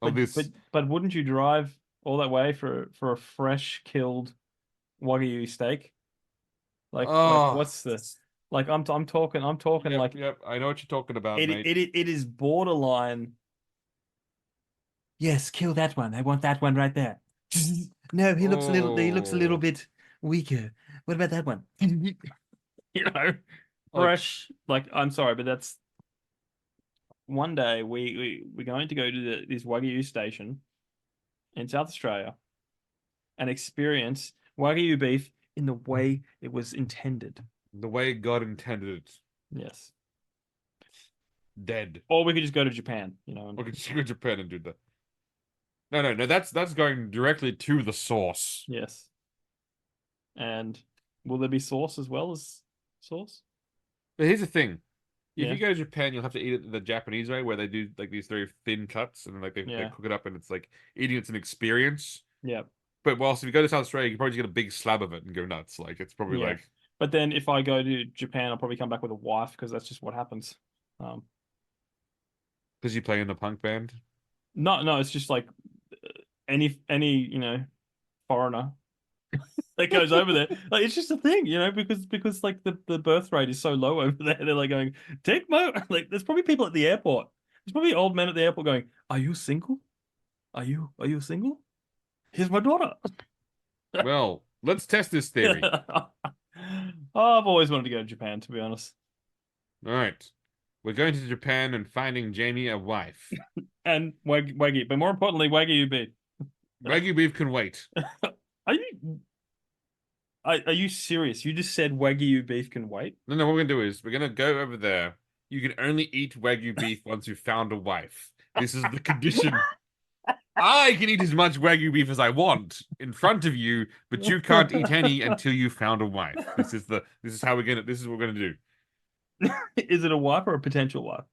of this. But wouldn't you drive all that way for a fresh killed Wagyu steak? Like what's this? Like I'm talking like Yep, I know what you're talking about, mate. It is borderline. Yes, kill that one. I want that one right there. No, he looks a little bit weaker. What about that one? You know, fresh. Like I'm sorry, but that's one day we're going to go to this Wagyu station in South Australia and experience Wagyu beef in the way it was intended. The way God intended it. Yes. Dead. Or we could just go to Japan, you know. We could just go to Japan and do that. No. That's going directly to the source. Yes. And will there be sauce as well as sauce? But here's the thing. If Yeah. you go to Japan, you'll have to eat it the Japanese way, where they do like these very thin cuts and like they Yeah. cook it up, and it's like eating it's an experience. Yeah. But whilst if you go to South Australia, you can probably just get a big slab of it and go nuts. Like it's probably Yeah. like But then if I go to Japan, I'll probably come back with a wife because that's just what happens. because you play in a punk band. No, it's just like any foreigner that goes over there. Like it's just a thing, because like the birth rate is so low over there. They're like going, take my like. There's probably people at the airport. There's probably old men at the airport going, "Are you single? Are you single? Here's my daughter." Well, let's test this theory. Oh, I've always wanted to go to Japan, to be honest. All right. We're going to Japan and finding Jamie a wife. And Wagyu, but more importantly, Wagyu beef. Wagyu beef can wait. Are you serious? You just said Wagyu beef can wait? No, what we're gonna do is we're gonna go over there. You can only eat Wagyu beef once you've found a wife. This is the condition. I can eat as much Wagyu beef as I want in front of you, but you can't eat any until you found a wife. This is what we're gonna do. Is it a wife or a potential wife?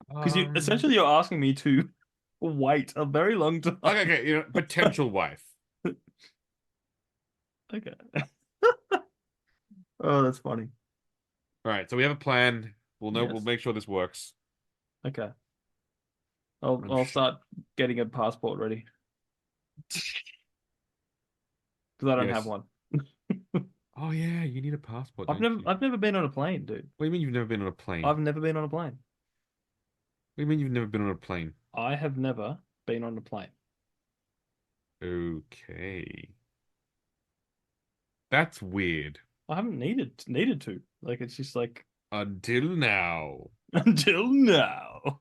Because you're asking me to wait a very long time. Okay, potential wife. Okay. Oh, that's funny. All right, so we have a plan. We'll know. Yes. We'll make sure this works. Okay. I'll start getting a passport ready. Because I don't have one. Oh yeah, you need a passport. I've never been on a plane, dude. What do you mean you've never been on a plane? I've never been on a plane. What do you mean you've never been on a plane? I have never been on a plane. Okay. That's weird. I haven't needed to. Like it's just like Until now. until now.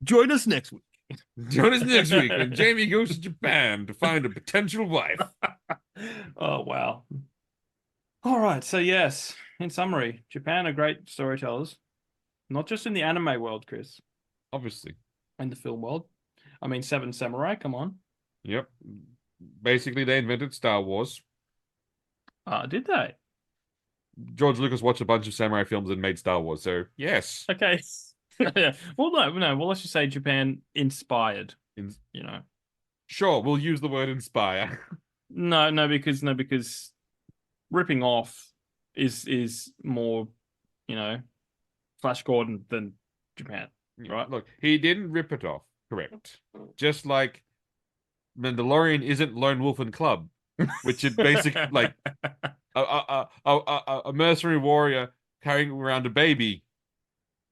Join us next week. Join us next week when Jamie goes to Japan to find a potential wife. Oh wow. All right, so yes, in summary, Japan are great storytellers, not just in the anime world, Chris, Obviously. in the film world. I mean, Seven Samurai, come on. Yep. Basically, they invented Star Wars. Did they? George Lucas watched a bunch of samurai films and made Star Wars, so yes. Okay. Yeah. Well, no. Well, let's just say Japan inspired. Sure, we'll use the word inspire. No, because ripping off is more, Flash Gordon than Japan, right? Look, he didn't rip it off, correct. Just like Mandalorian isn't Lone Wolf and Club, which is basically like a mercenary warrior carrying around a baby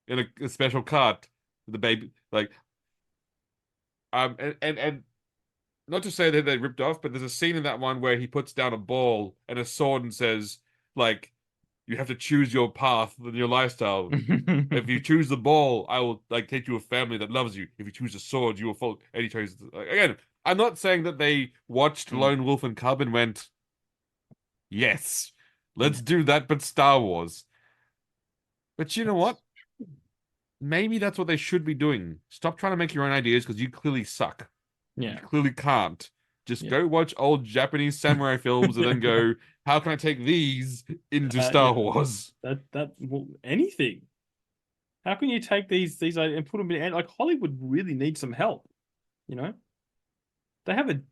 in a special cart with the baby, like and not to say that they ripped off, but there's a scene in that one where he puts down a ball and a sword and says, like, you have to choose your path and your lifestyle. If you choose the ball, I will take you a family that loves you. If you choose the sword, you will fall. And he chose again. I'm not saying that they watched Lone Wolf and Cub and went, yes, let's do that, but Star Wars. But you know what? Maybe that's what they should be doing. Stop trying to make your own ideas because you clearly suck. Yeah. You clearly can't. Just go watch old Japanese samurai films and then go, how can I take these into Star Wars? Anything. How can you take these and put them in? Like Hollywood really needs some help. They have an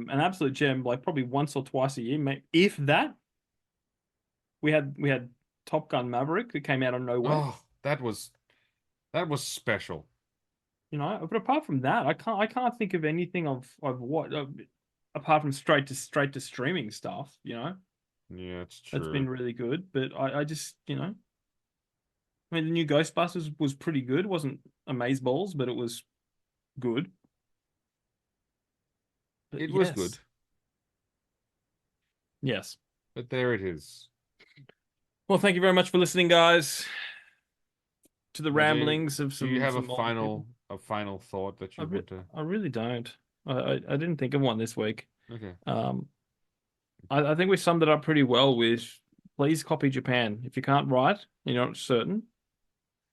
absolute gem, like probably once or twice a year, mate. If that. We had Top Gun Maverick that came out of nowhere. Oh, that was special. But apart from that, I can't think of anything of what apart from straight to streaming stuff. Yeah, it's true. That's been really good. But I just I mean, the new Ghostbusters was pretty good. It wasn't amazeballs, but it was good. But it was good. Yes. But there it is. Well, thank you very much for listening, guys, to the ramblings of some. Do you have some a final thought that you want to? I really don't. I didn't think of one this week. Okay. I think we summed it up pretty well with please copy Japan. If you can't write, you're not certain,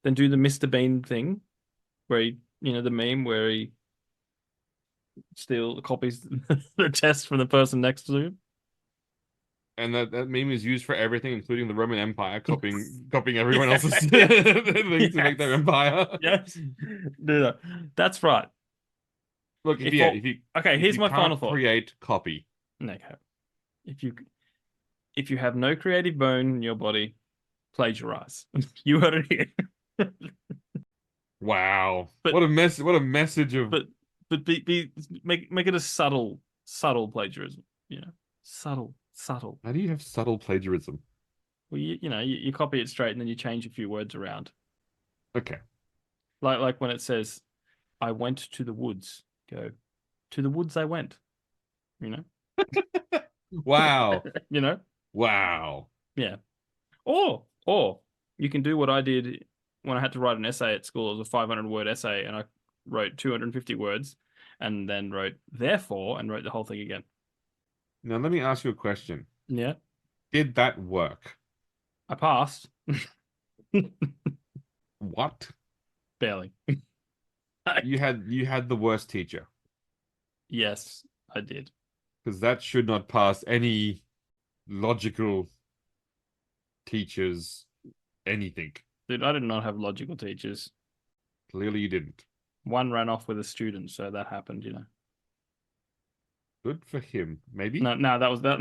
then do the Mr. Bean thing where he, the meme where he copies the test from the person next to him. And that meme is used for everything, including the Roman Empire, copying everyone else's things to make their empire. Yes. That's right. Look, If if all- you Okay, if here's you my can't final thought. create copy. Okay. If you have no creative bone in your body, plagiarize. You heard it here. Wow. But- what a message of But make it a subtle plagiarism. You know, subtle. how do you have subtle plagiarism? Well, you copy it straight and then you change a few words around. Okay. Like when it says, "I went to the woods." Go, "To the woods I went." You know. Wow. You know. Wow. Yeah. Or you can do what I did when I had to write an essay at school. It was a 500-word essay, and I wrote 250 words, and then wrote "therefore" and wrote the whole thing again. Now let me ask you a question. Yeah. Did that work? I passed. What? Barely. You had the worst teacher. Yes, I did. Because that should not pass any logical teachers anything. Dude, I did not have logical teachers. Clearly you didn't. One ran off with a student, so that happened, you know. Good for him. Maybe? No, that was that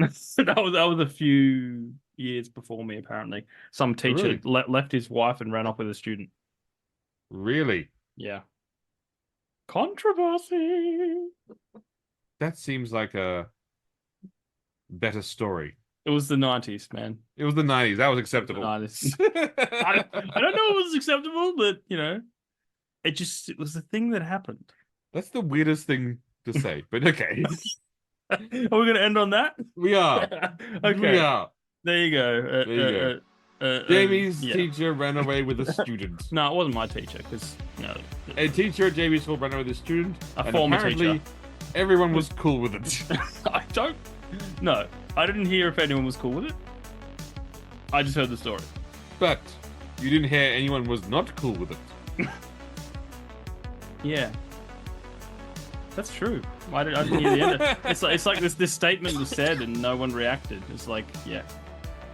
was a few years before me, apparently. Some teacher Really? left his wife and ran off with a student. Really? Yeah. Controversy. That seems like a better story. It was the 90s, man. It was the 90s. That was The acceptable. 90s. I don't know if it was acceptable, but you know, it was a thing that happened. That's the weirdest thing to say, but okay. Are we going to end on that? We are. Okay. We are. There you go. There you go. Jamie's yeah. teacher ran away with a student. No, it wasn't my teacher, because A teacher at Jamie's school ran away with a student. A and former apparently teacher. everyone was cool with it. I don't. No, I didn't hear if anyone was cool with it. I just heard the story. But you didn't hear anyone was not cool with it. Yeah, that's true. I didn't hear the end. It's like this statement was said and no one reacted. It's like, yeah.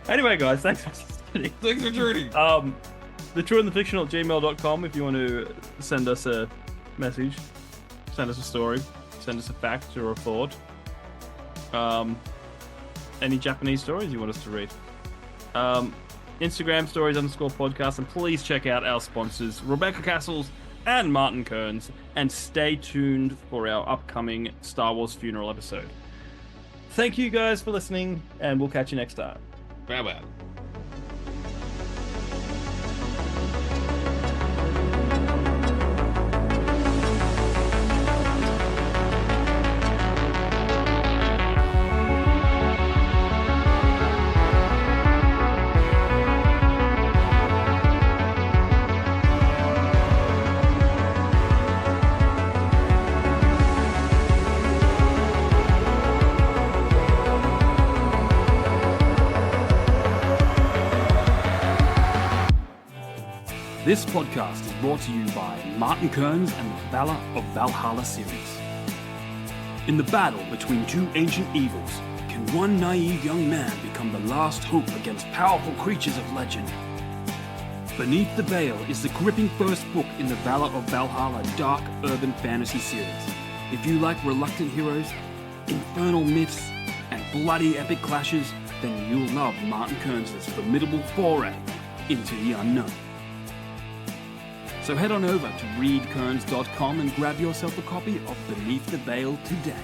Anyway, guys, thanks for listening. Thanks for joining. thetrueandthefictional@gmail.com if you want to send us a message, send us a story, send us a fact or a thought. Any Japanese stories you want us to read. Instagram stories_podcast, and please check out our sponsors, Rebecca Cassells and Martin Kearns, and stay tuned for our upcoming Star Wars funeral episode. Thank you guys for listening, and we'll catch you next time. Farewell. This podcast is brought to you by Martin Kearns and the Valor of Valhalla series. In the battle between two ancient evils, can one naive young man become the last hope against powerful creatures of legend? Beneath the Veil is the gripping first book in the Valor of Valhalla dark urban fantasy series. If you like reluctant heroes, infernal myths, and bloody epic clashes, then you'll love Martin Kearns' formidable foray into the unknown. So head on over to readkearns.com and grab yourself a copy of Beneath the Veil today.